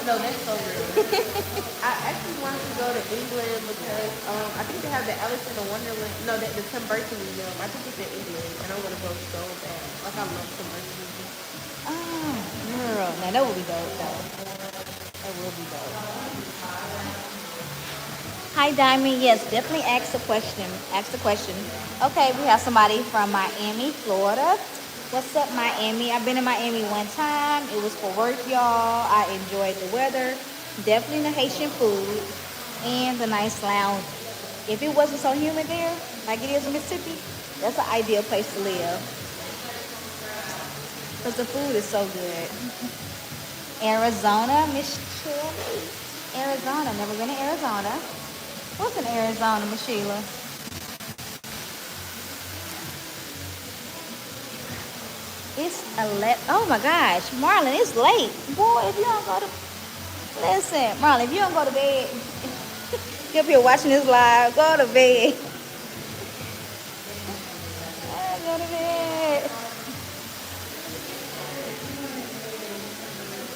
No, that's so real. I actually wanted to go to England because I think they have the Alice in the Wonderland. No, the Tim Burton Museum. I think it's in England, and I want to go so bad. Like, I love Tim Burton movies. Oh, girl. Now, that would be dope, though. That would be dope. Hi, Diamond. Yes, definitely ask the question. Ask the question. Okay, we have somebody from Miami, Florida. What's up, Miami? I've been in Miami one time. It was for work, y'all. I enjoyed the weather. Definitely the Haitian food and the nice lounge. If it wasn't so humid there, like it is in Mississippi, that's an ideal place to live. Because the food is so good. Arizona, Miss Shirley. Arizona. Never been to Arizona. What's in Arizona, Miss Sheila? It's 11. Oh my gosh, Marlon, it's late. Boy, if you don't go to listen, Marlon, if you don't go to bed, you up here watching this live, go to bed. Go to bed.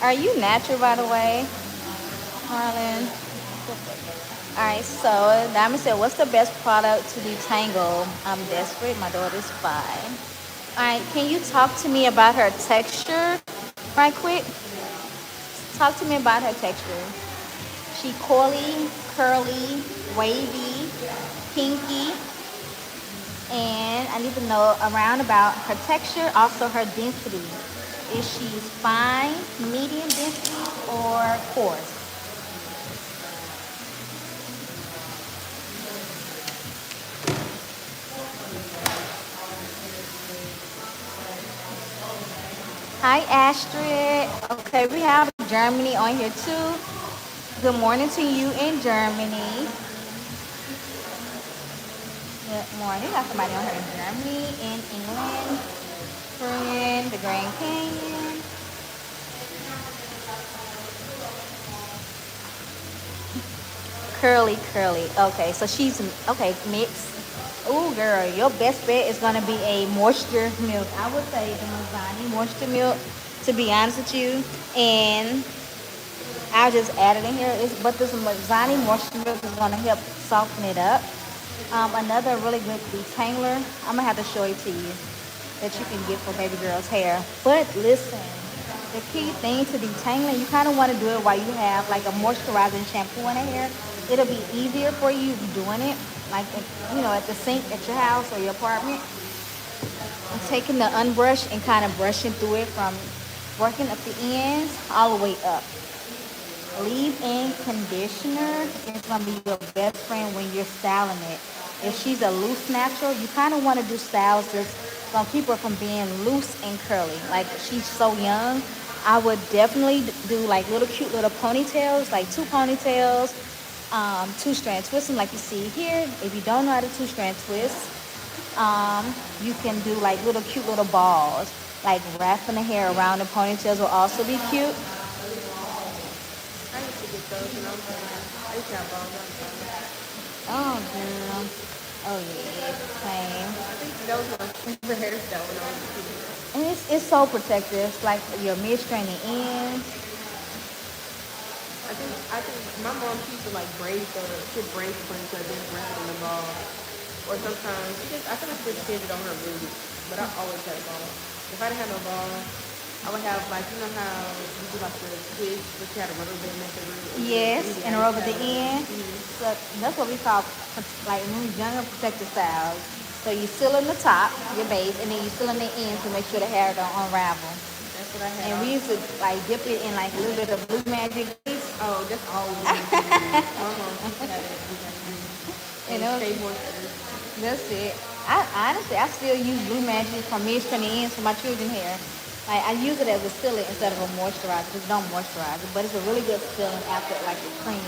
Are you natural, by the way, Marlon? All right, so Diamond said, "What's the best product to detangle? I'm desperate. My daughter's 5." All right, can you talk to me about her texture, right quick? Talk to me about her texture. She coily, curly, wavy, pinky, and I need to know around about her texture, also her density. Is she fine, medium density, or coarse? Hi, Astrid. Okay, we have Germany on here too. Good morning to you in Germany. Good morning. Got somebody on here in Germany, in England, Korean, the Grand Canyon. Curly, curly. Okay, so she's okay, mixed. Oh, girl, your best bet is gonna be a moisture milk. I would say the Mazani moisture milk, to be honest with you. And I'll just add it in here. But this Mazani moisture milk is gonna help soften it up. Another really good detangler, I'm gonna have to show it to you, that you can get for baby girl's hair. But listen, the key thing to detangling, you kind of want to do it while you have like a moisturizing shampoo in the hair. It'll be easier for you doing it like at the sink at your house or your apartment. And taking the unbrush and kind of brushing through it from working at the ends all the way up. Leave-in conditioner is going to be your best friend when you're styling it. If she's a loose natural, you kind of want to do styles that's going to keep her from being loose and curly. Like, she's so young, I would definitely do like little cute little ponytails, like 2 ponytails, two-strand twisting like you see here. If you don't know how to two-strand twist, you can do like little cute little balls. Like wrapping the hair around the ponytails will also be cute. I used to get those when I was younger. I used to have balls all the time. Oh, girl. Oh, yeah. Same. I think that was my favorite hairstyle when I was a kid. And it's so protective. It's like your mid-strand and ends. I think my mom she used to like braid she would braid the ponytail then braid it in the ball. Or sometimes I feel like she just did it on her roots. But I always had a ball. If I didn't have no ball, I would have like how you do like the twist, but you had a rubber band at the root. Yes, and a rub at the end. Mm-hmm. So that's what we call, like, when we're younger, protective styles. So you seal in the top, your base, and then you seal in the ends to make sure the hair don't unravel. That's what I had. And we used to like dip it in like a little bit of blue magic grease. Oh, that's all we used to do. My mom used to have that blue magic. And it was, Stay moisture. that's it. I still use blue magic from mid-strand and ends for my children's hair. Like, I use it as a sealant instead of a moisturizer. Just don't moisturize it, but it's a really good sealant after like it's clean.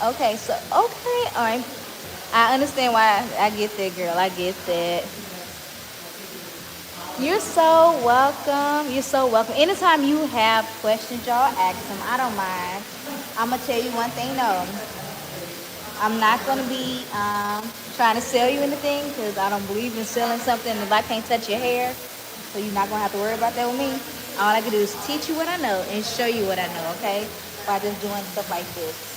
Okay, so all right. I understand why. I get that, girl. I get that. You're so welcome. You're so welcome. Anytime you have questions, y'all ask them. I don't mind. I'm gonna tell you one thing though. I'm not gonna be trying to sell you anything because I don't believe in selling something if I can't touch your hair. So you're not gonna have to worry about that with me. All I can do is teach you what I know and show you what I know, okay? By just doing stuff like this.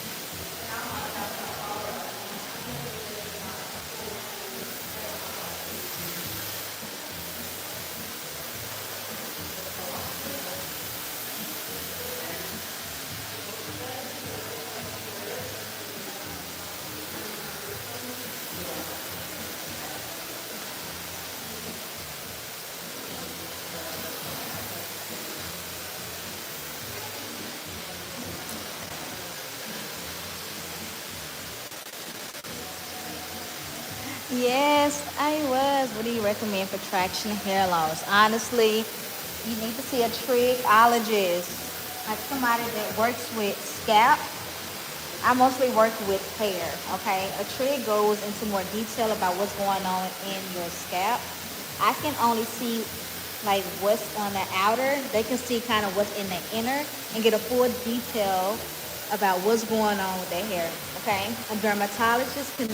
Yes, I was. What do you recommend for traction hair loss? Honestly, you need to see a trichologist, like somebody that works with scalp. I mostly work with hair, okay? A trig goes into more detail about what's going on in your scalp. I can only see like what's on the outer. They can see kind of what's in the inner and get a full detail about what's going on with their hair. Okay, a dermatologist can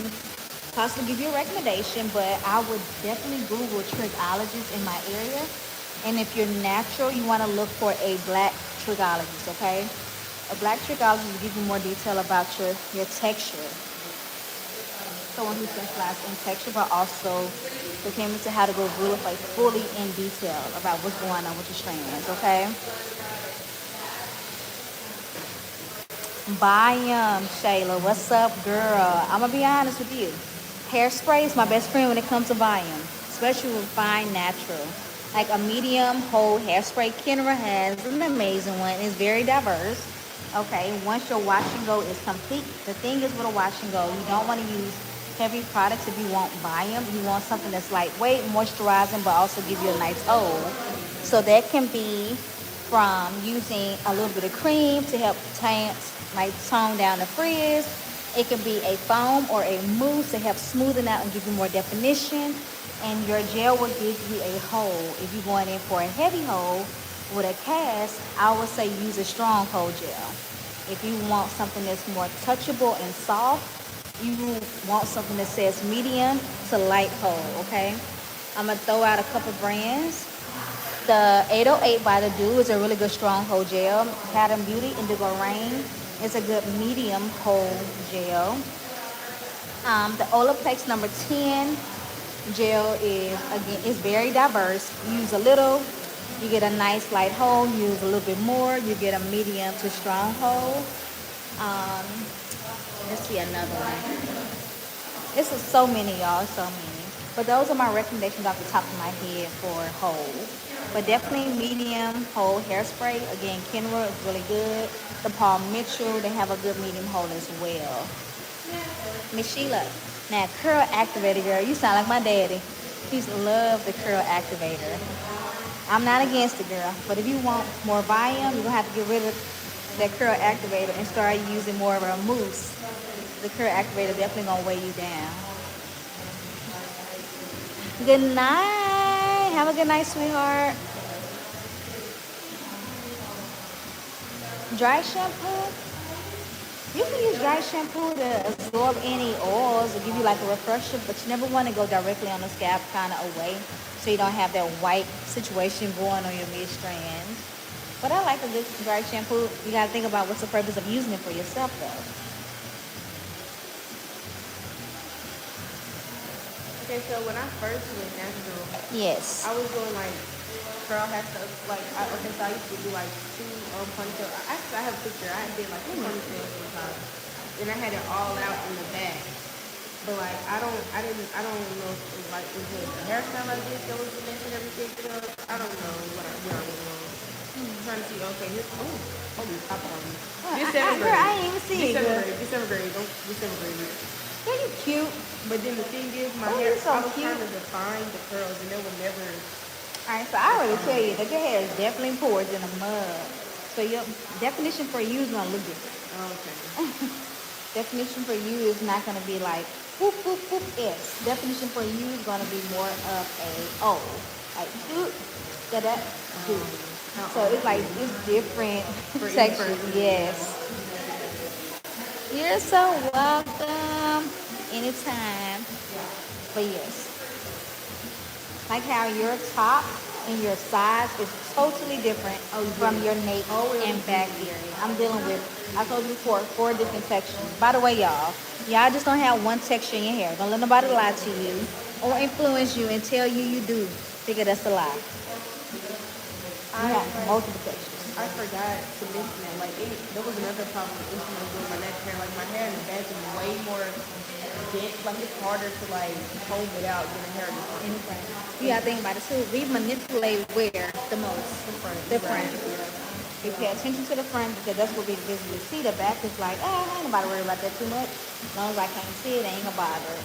possibly give you a recommendation, but I would definitely Google trichologist in my area. And if you're natural, you want to look for a black trichologist. Okay, a black trichologist will give you more detail about your texture, someone who specializes in texture, but also who came into how to go through like fully in detail about what's going on with your strands, okay? Bayam, Shayla, what's up, girl? I'm gonna be honest with you. Hairspray is my best friend when it comes to volume, especially with fine natural. Like a medium whole hairspray, Kenra has an amazing one. It's very diverse. Okay, once your wash and go is complete, the thing is with a wash and go, you don't want to use heavy products if you want volume. You want something that's lightweight, moisturizing, but also give you a nice hold. So that can be from using a little bit of cream to help tone down the frizz. It can be a foam or a mousse to help smoothen out and give you more definition. And your gel will give you a hold. If you're going in for a heavy hold with a cast, I would say use a strong hold gel. If you want something that's more touchable and soft, you want something that says medium to light hold, okay? I'm gonna throw out a couple brands. The 808 by the Dew is a really good strong hold gel. Pattern Beauty Indigo Rain is a good medium hold gel. The Olaplex number 10 gel is very diverse. Use a little, you get a nice light hold. Use a little bit more, you get a medium to strong hold. Let's see another one. It's so many, y'all, so many. But those are my recommendations off the top of my head for hold. But definitely medium hold hairspray. Again, Kenra is really good. The Paul Mitchell, they have a good medium hold as well. Miss Sheila, now curl activator, girl, you sound like my daddy. He used to love the curl activator. I'm not against it, girl. But if you want more volume, you're going to have to get rid of that curl activator and start using more of a mousse. The curl activator definitely going to weigh you down. Good night. Have a good night, sweetheart. Dry shampoo. You can use dry shampoo to absorb any oils or give you like a refresher, but you never want to go directly on the scalp, kind of away, so you don't have that white situation going on your mid-strand. But I like a good dry shampoo. You got to think about what's the purpose of using it for yourself, though. Okay, so when I first went natural, Yes. I was doing like curl hair stuff. Like, so I used to do like two ponytails. Actually, I have a picture. I did like two ponytails one time, and I had it all out in the back. But like, I don't know if it was like was it a hairstyle like this that was messing everything up. I don't know what I was on. I'm trying to see. Okay, here's holy pop on me. This seventh grade. I ain't even see it. December grade. December grade. Are you cute? But then the thing is, my hair, I was trying to define the curls, and they would never. Alright, so I already tell you that your hair is definitely porous in the mud. So your definition for you is gonna look different. Okay. Definition for you is not gonna be like whoop whoop whoop S. Definition for you is gonna be more of a O. Like whoop da do. So it's like it's different textures. Yes. You're so welcome. Anytime. But yes. Like how your top and your sides is totally different from your nape and back area. I'm dealing with, I told you before, 4 different textures. By the way, y'all just don't have one texture in your hair. Don't let nobody lie to you or influence you and tell you do. Figure that's a lie. You have multiple textures. I forgot to mention that. Like, there was another problem with doing my neck hair. Like, my hair in the back is way more dense. Like, it's harder to, like, comb it out than the hair in the front. Anything. You gotta think about it, too. We manipulate where the most? The front. We pay attention to the front because that's what we visibly see. The back is like, I ain't nobody worry about that too much. As long as I can't see it, it ain't gonna bother.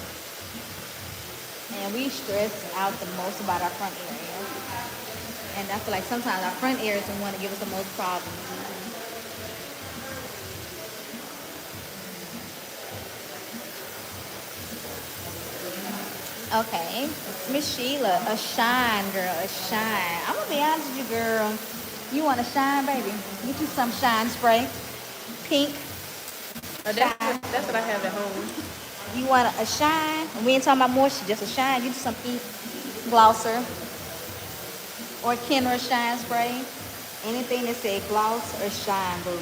And we stress out the most about our front area. And I feel like sometimes our front area is the one that gives us the most problems. Okay, Miss Sheila, a shine, girl, a shine. I'm gonna be honest with you, girl. You want a shine, baby? Get you some shine spray, pink shine. That's what I have at home. You want a shine? We ain't talking about moisture, just a shine. Get you some pink glosser or Kenner shine spray. Anything that say gloss or shine, boo.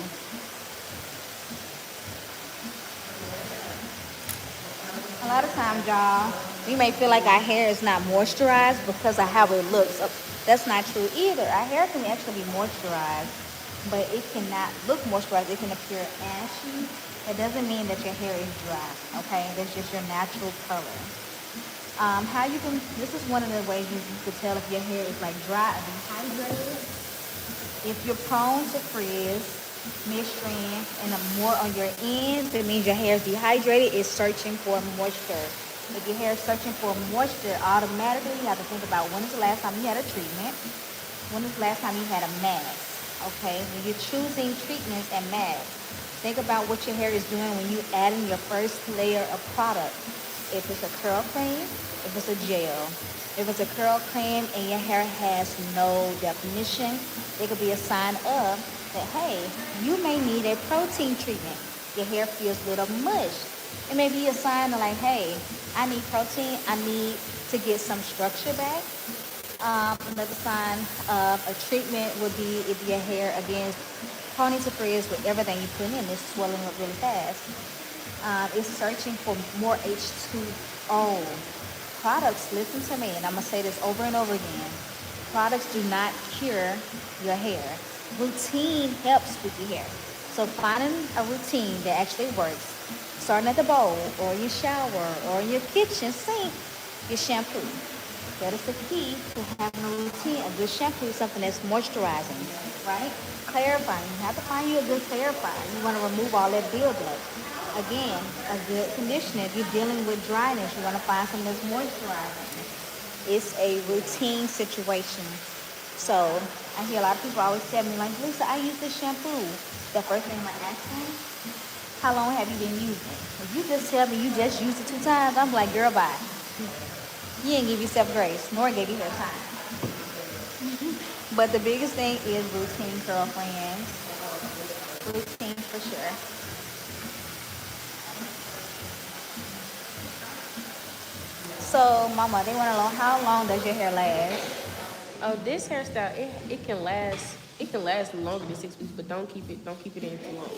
A lot of times, y'all, we may feel like our hair is not moisturized because of how it looks. That's not true either. Our hair can actually be moisturized, but it cannot look moisturized. It can appear ashy. That doesn't mean that your hair is dry, okay? That's just your natural color. How you can, this is one of the ways you can tell if your hair is like dry or dehydrated. If you're prone to frizz, mid-strand, and more on your ends, it means your hair is dehydrated. It's searching for moisture. If your hair is searching for moisture, automatically you have to think about when is the last time you had a treatment, when is the last time you had a mask. Okay, when you're choosing treatments and masks, think about what your hair is doing when you add in your first layer of product. If it's a curl cream, if it's a gel. If it's a curl cream and your hair has no definition, it could be a sign of that, hey, you may need a protein treatment. Your hair feels a little mush. It may be a sign of like, hey, I need protein. I need to get some structure back. Another sign of a treatment would be if your hair, again, prone to frizz with everything you put in, it's swelling up really fast. It's searching for more H2O. Products, listen to me, and I'm going to say this over and over again. Products do not cure your hair. Routine helps with your hair. So finding a routine that actually works, starting at the bowl or your shower or your kitchen sink, your shampoo. That is the key to having a routine. A good shampoo is something that's moisturizing, right? Clarifying. You have to find you a good clarifier. You want to remove all that buildup. Again, a good conditioner. If you're dealing with dryness, you want to find something that's moisturizing. It's a routine situation. So I hear a lot of people always tell me, like, Lisa, I use this shampoo. The first thing I ask them, how long have you been using it? If you just tell me you just used it 2 times, I'm like, girl, bye. You ain't give yourself grace, nor gave you her time. But the biggest thing is routine, Curl Friendz. Routine for sure. So, Mama, they want to know, how long does your hair last? Oh, this hairstyle, it can last. It can last longer than 6 weeks, but don't keep it in too long.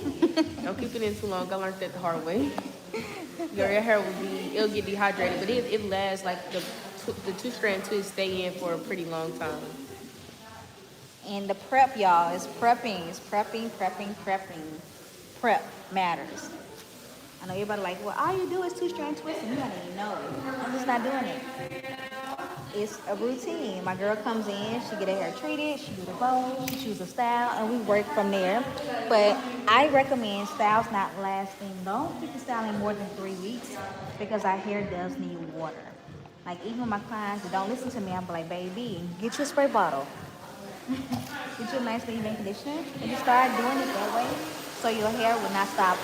Don't keep it in too long. I learned that the hard way. Your hair it'll get dehydrated, but it lasts like the two-strand twist stay in for a pretty long time. And the prep, y'all, is prepping. It's prepping. Prep matters. I know everybody like, well, all you do is two-strand twist, and you don't even know it. I'm just not doing it. It's a routine. My girl comes in, she get her hair treated, she do the bow, she chooses a style, and we work from there. But I recommend styles not lasting. Don't keep the style in more than 3 weeks because our hair does need water. Like even my clients that don't listen to me, I'm like, baby, get your spray bottle. Get you a nice leave-in conditioner and just start doing it that way so your hair will not start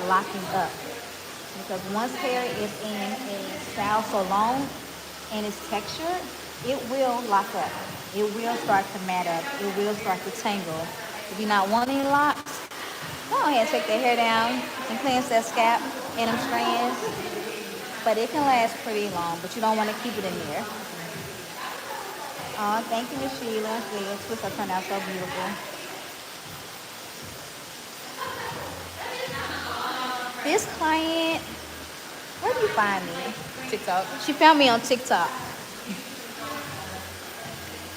locking up. Because once hair is in a style so long and it's textured, it will lock up. It will start to mat up. It will start to tangle. If you're not wanting locks, go ahead and take that hair down and cleanse that scalp and them strands. But it can last pretty long, but you don't want to keep it in there. Oh, thank you, Miss Sheila. Yeah, your twister turned out so beautiful. This client, where did you find me? TikTok. She found me on TikTok.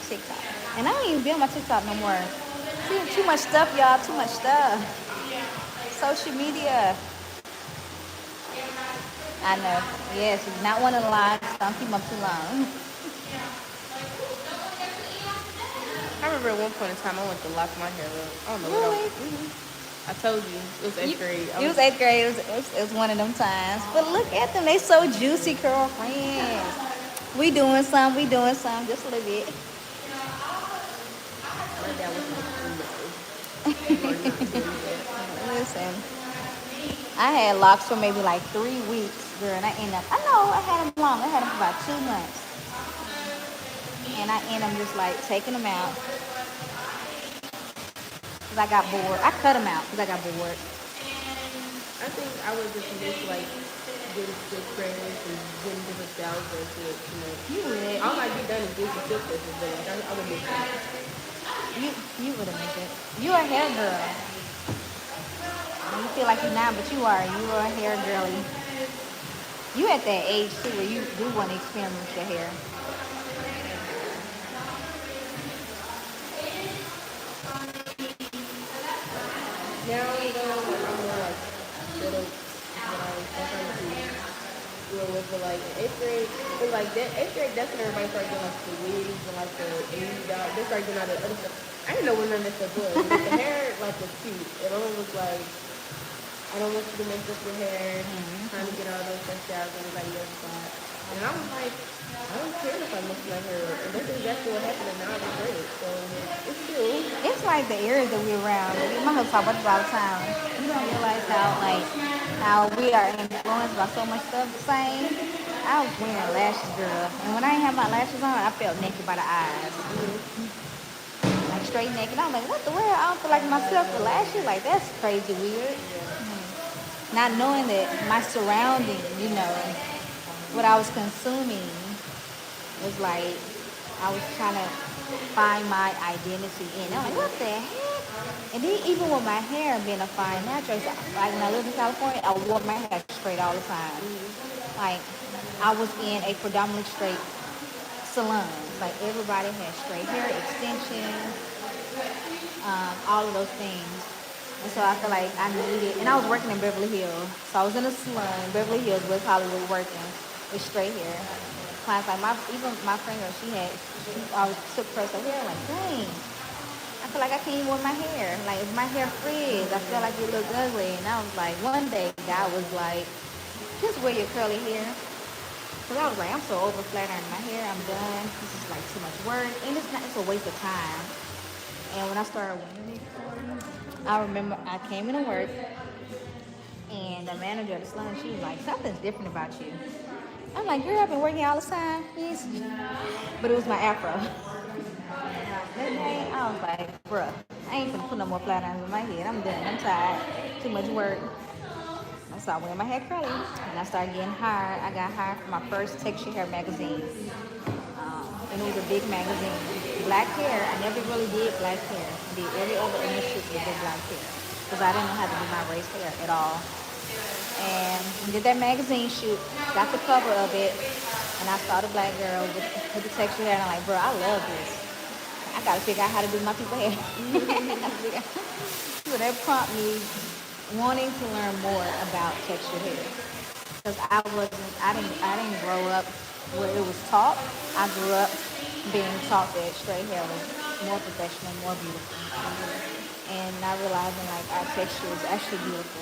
TikTok. And I don't even be on my TikTok no more. See, too much stuff, y'all. Too much stuff. Social media. I know. Yes, it's not one of the lives. Don't keep them up too long. I remember at one point in time I went to lock my hair up. I don't know Really? I told you it was 8th grade. It was 8th grade. It was one of them times. But look at them. They so juicy, Curl Friendz. We doing some, just a little bit. Listen, I had locks for maybe like 3 weeks. Girl, and I end up, I know I had them long. I had them for about 2 months. And I end up just like taking them out because I got bored. I cut them out because I got bored. I think I would just miss like getting silk press and getting different styles into it. You would. All I get done is get the silk presses, but like I would miss that. You would have missed it. You a hair girl. You feel like you're not, but you are. You are a hair girly. You at that age too where you do want to experiment with your hair. Now though, like I'm more like settled what I was trying to deal with, but like in 8th grade, but like that 8th grade, that's when everybody started doing like the wigs and like the they started doing all the other stuff. I didn't know what none of that stuff was. But the hair like was cute. It only was like I don't want you to mess up your hair, trying to get all those hairstyles everybody else got. And I was like, I don't care if I mess my hair up. And that's exactly what happened, and now I regret it. So it's still. It's like the areas that we're around. My husband talk about this all the time. You don't realize how we are influenced by so much stuff the same. I was wearing lashes, girl. And when I didn't have my lashes on, I felt naked by the eyes. Like straight naked. I'm like, what the world? I don't feel like myself with lashes. Like, that's crazy weird. Not knowing that my surrounding, what I was consuming was like, I was trying to find my identity in. I'm like, what the heck? And then even with my hair being a fine natural, like when I lived in California, I wore my hair straight all the time. Like, I was in a predominantly straight salon. Like, everybody had straight hair, extensions, all of those things. And so I feel like I needed, and I was working in Beverly Hills. So I was in a salon in Beverly Hills, West Hollywood, working with straight hair. Clients like even my friend, she always took press her hair. Like, dang, I feel like I can't even wear my hair. Like, if my hair frizz, I feel like it looked ugly. And I was like, one day, God was like, just wear your curly hair. Because I was like, I'm so over flattering my hair. I'm done. This is like too much work. And it's a waste of time. And when I started wearing it, I remember I came into work, and the manager of the salon, she was like, something's different about you. I'm like, girl, I've been working all the time. Yes. But it was my afro. That day, I was like, bruh, I ain't gonna put no more flat irons in my head. I'm done. I'm tired. Too much work. I started wearing my hair curly, and I started getting hired. I got hired for my first texture hair magazine. And it was a big magazine. Black hair, I never really did black hair. I did every other initiative with the black hair because I didn't know how to do my race hair at all. And did that magazine shoot, got the cover of it, and I saw the black girl with the texture hair, and I'm like, bro, I love this. I gotta figure out how to do my people hair. So that prompted me wanting to learn more about texture hair because I didn't grow up where it was taught. I grew up being taught that straight hair was more professional, more beautiful. And not realizing like our texture is actually beautiful.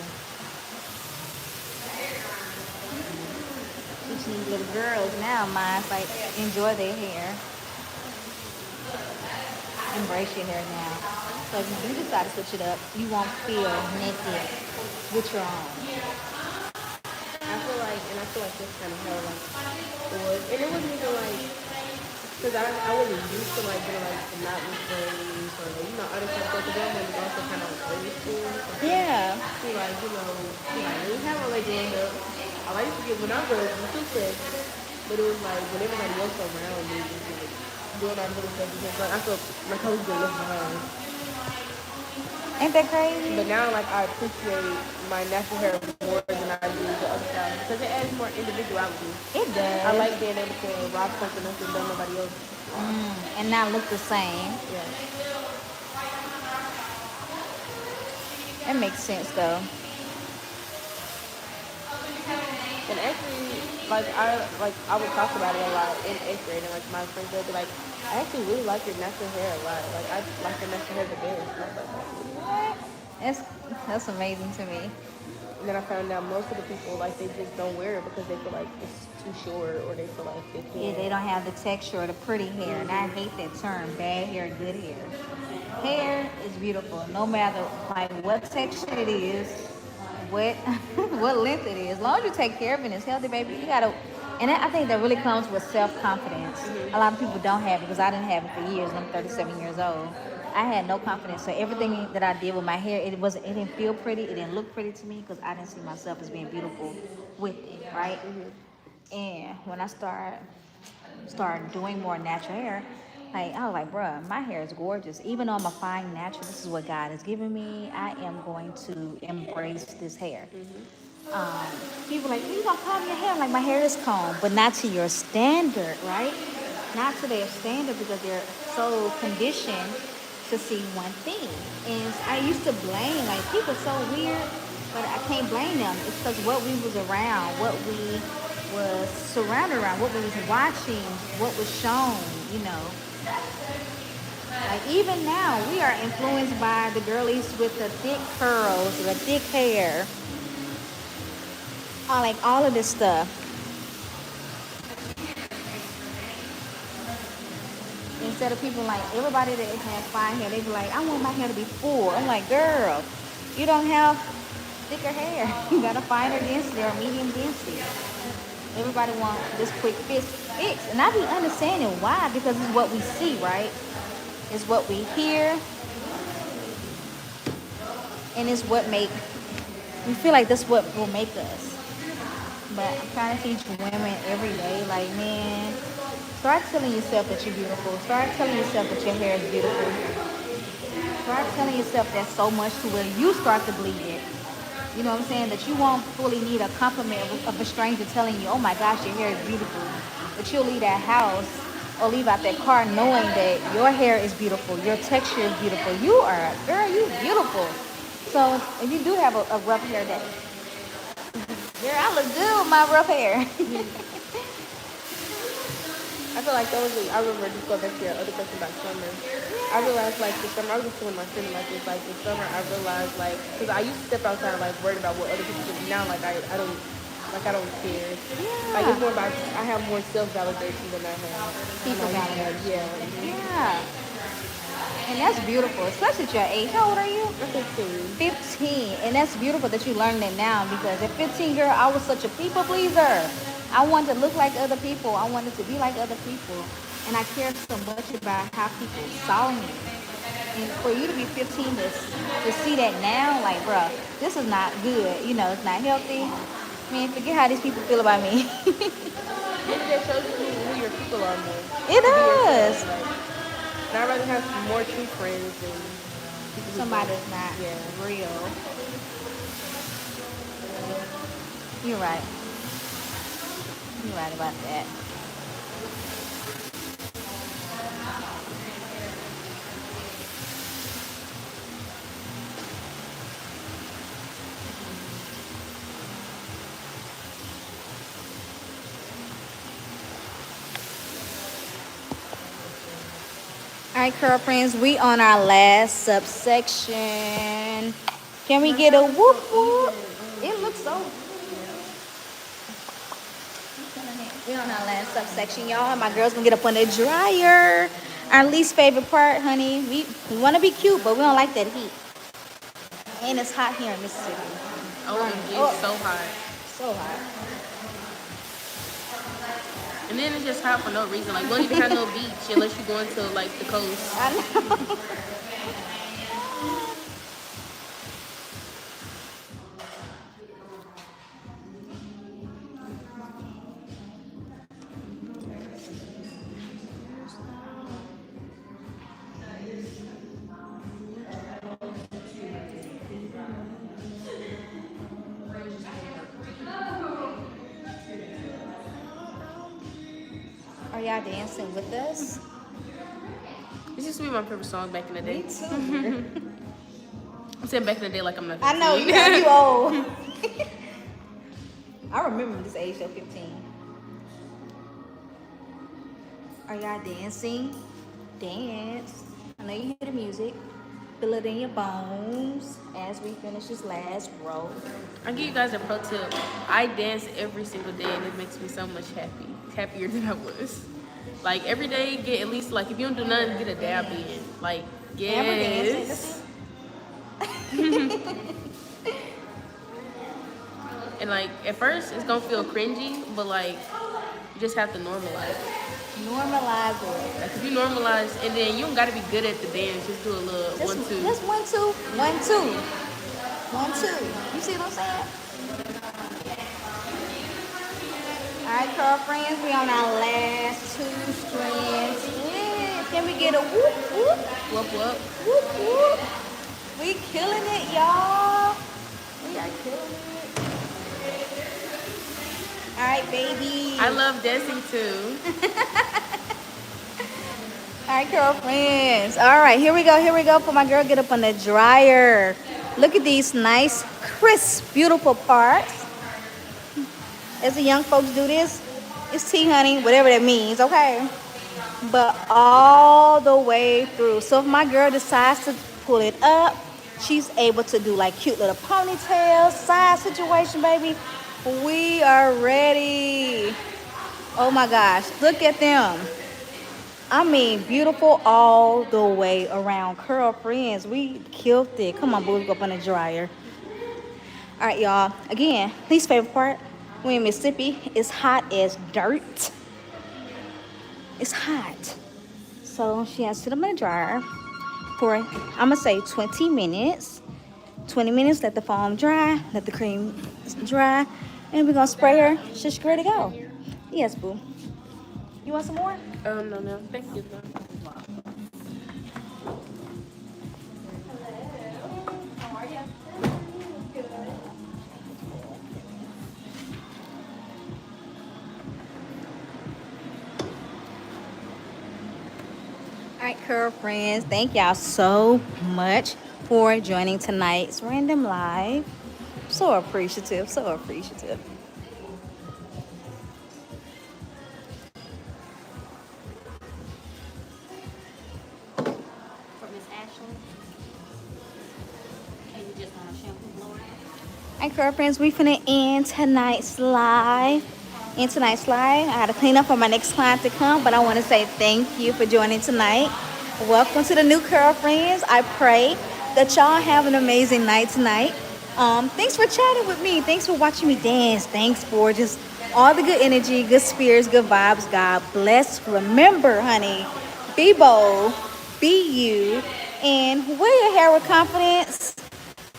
Teaching these little girls now, mine's like enjoy their hair. Embrace your hair now. So if you do decide to switch it up, you won't feel naked with your own. I feel like this kind of hair like it was, and it wasn't even like, because I wasn't used to like doing like the not with braids or other stuff. But the girl was also kind of like old school. Yeah. She like she like didn't have all that growing up. I used to get when I was too fresh, but it was like when everybody else around me was like doing that little stuff because like I felt like I was getting left behind. Ain't that crazy? But now, like, I appreciate my natural hair more than I do the other style because it adds more individuality. It does. I like being able to rock something else and done nobody else. And not look the same. Yeah. That makes sense, though. And actually, I would talk about it a lot in 8th grade, and like my friends would be like, I actually really like your natural hair a lot. Like I like your natural hair the best. And I was like, What? That's amazing to me. and then I found out most of the people like they just don't wear it because they feel like it's too short or they feel like they can't. Yeah, they don't have the texture or the pretty hair, and I hate that term, bad hair, good hair. Hair is beautiful, no matter like what texture it is. what what length it is. As long as you take care of it and it's healthy, baby, you gotta. And I think that really comes with self-confidence. A lot of people don't have it because I didn't have it for years. And I'm 37 years old. I had no confidence. So everything that I did with my hair, it didn't feel pretty. It didn't look pretty to me because I didn't see myself as being beautiful with it, right? And when I started doing more natural hair, like I was like, bruh, my hair is gorgeous. Even though I'm a fine natural, this is what God has given me. I am going to embrace this hair. Um, People like, you gonna comb your hair? Like my hair is combed, but not to your standard, right? Not to their standard because they're so conditioned to see one thing. And I used to blame like people so weird, but I can't blame them. It's because what we was around, what we was surrounded around, what we was watching, what was shown, you know. Like even now, we are influenced by the girlies with the thick curls, the thick hair, like all of this stuff. Instead of people like everybody that has fine hair, they be like, I want my hair to be full. I'm like, girl, you don't have thicker hair. You got a finer density or medium density. Everybody wants this quick fix. And I be understanding why, because it's what we see, right? It's what we hear. And it's what we feel like that's what will make us. But I'm trying to teach women every day, like, man, start telling yourself that you're beautiful. Start telling yourself that your hair is beautiful. Start telling yourself that so much to where you start to believe it. You know what I'm saying? That you won't fully need a compliment of a stranger telling you, oh my gosh, your hair is beautiful. But you'll leave that house or leave out that car knowing that your hair is beautiful, your texture is beautiful. You are, girl, you beautiful. So if you do have a rough hair day, girl, I look good with my rough hair. I feel like that was I remember just going back to your other question about summer. I realized like the summer, I was just telling my friend like this, like the summer I realized like, because I used to step outside and like worried about what other people think. Now like I don't care. Yeah. Like it's more about, I have more self-validation than I have People validation. Yeah. Yeah. And that's beautiful, especially at your age. How old are you? I'm 15. 15. And that's beautiful that you learned that now because at 15, girl, I was such a people pleaser. I wanted to look like other people. I wanted to be like other people. And I cared so much about how people saw me. And for you to be 15 to see that now, like, bruh, this is not good. You know, it's not healthy. Man, forget how these people feel about me. Maybe that shows you who your people are more. It does. Like, and I'd rather have more true friends than people who Somebody don't. that's not Yeah. real. You're right. You're right about that. All right, Curl Friends, we on our last subsection. Can we get a whoop whoop? It looks so. We on our last subsection, y'all. My girl's gonna get up on the dryer. Our least favorite part, honey. We want to be cute, but we don't like that heat. And it's hot here in Mississippi. It's so hot. So hot. And then it's just hot for no reason. Like, we don't even have no beach unless you're going to, like, the coast. I know. Are y'all dancing with us? This used to be my favorite song back in the day. Me too. I'm saying back in the day like I'm not I 15. know, you old. I remember this age though, 15. Are y'all dancing? Dance. I know you hear the music. Feel it in your bones as we finish this last row. I'll give you guys a pro tip. I dance every single day and it makes me so much happier than I was. Like every day, get at least like if you don't do nothing, get a dab in. Like yes. And like at first it's gonna feel cringy, but like you just have to normalize it. Normalize it. Like if you normalize, and then you don't gotta be good at the dance. Just do a little Just, 1, 2. just 1, 2, 1, 2, 1, 2. You see what I'm saying? All right, Curl Friends, we on our last 2 strands. Yeah. Can we get a whoop whoop? Whoop whoop. Whoop whoop. We killing it, y'all. We are killing it. All right, baby. I love dancing too. All right, girlfriends. All right, here we go. Here we go. For my girl, get up on the dryer. Look at these nice, crisp, beautiful parts. As the young folks do this, it's tea, honey, whatever that means, okay? But all the way through. So if my girl decides to pull it up, she's able to do like cute little ponytails, side situation, baby. We are ready. Oh my gosh, look at them. I mean, beautiful all the way around. Curl Friends, we killed it. Come on, boo, go up on the dryer. All right, y'all. Again, least favorite part, we in Mississippi, it's hot as dirt. It's hot. So she has to sit up in the dryer for, I'm gonna say 20 minutes. 20 minutes, let the foam dry, let the cream dry, and we're gonna spray her. She's ready to go. Yes, boo. You want some more? No, thank you. All right, Curl Friends, thank y'all so much for joining tonight's Random Live. So appreciative, so appreciative. For Miss Ashley. And you just want a shampoo blower? All right, Curl Friends, we finna end tonight's live. I had to clean up for my next client to come, but I want to say thank you for joining tonight. Welcome to the new Curl Friends. I pray that y'all have an amazing night tonight. Thanks for chatting with me. Thanks for watching me dance. Thanks for just all the good energy, good spirits, good vibes. God bless. Remember, honey, be bold, be you, and wear your hair with confidence.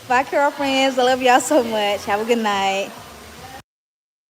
Bye, Curl Friends. I love y'all so much. Have a good night.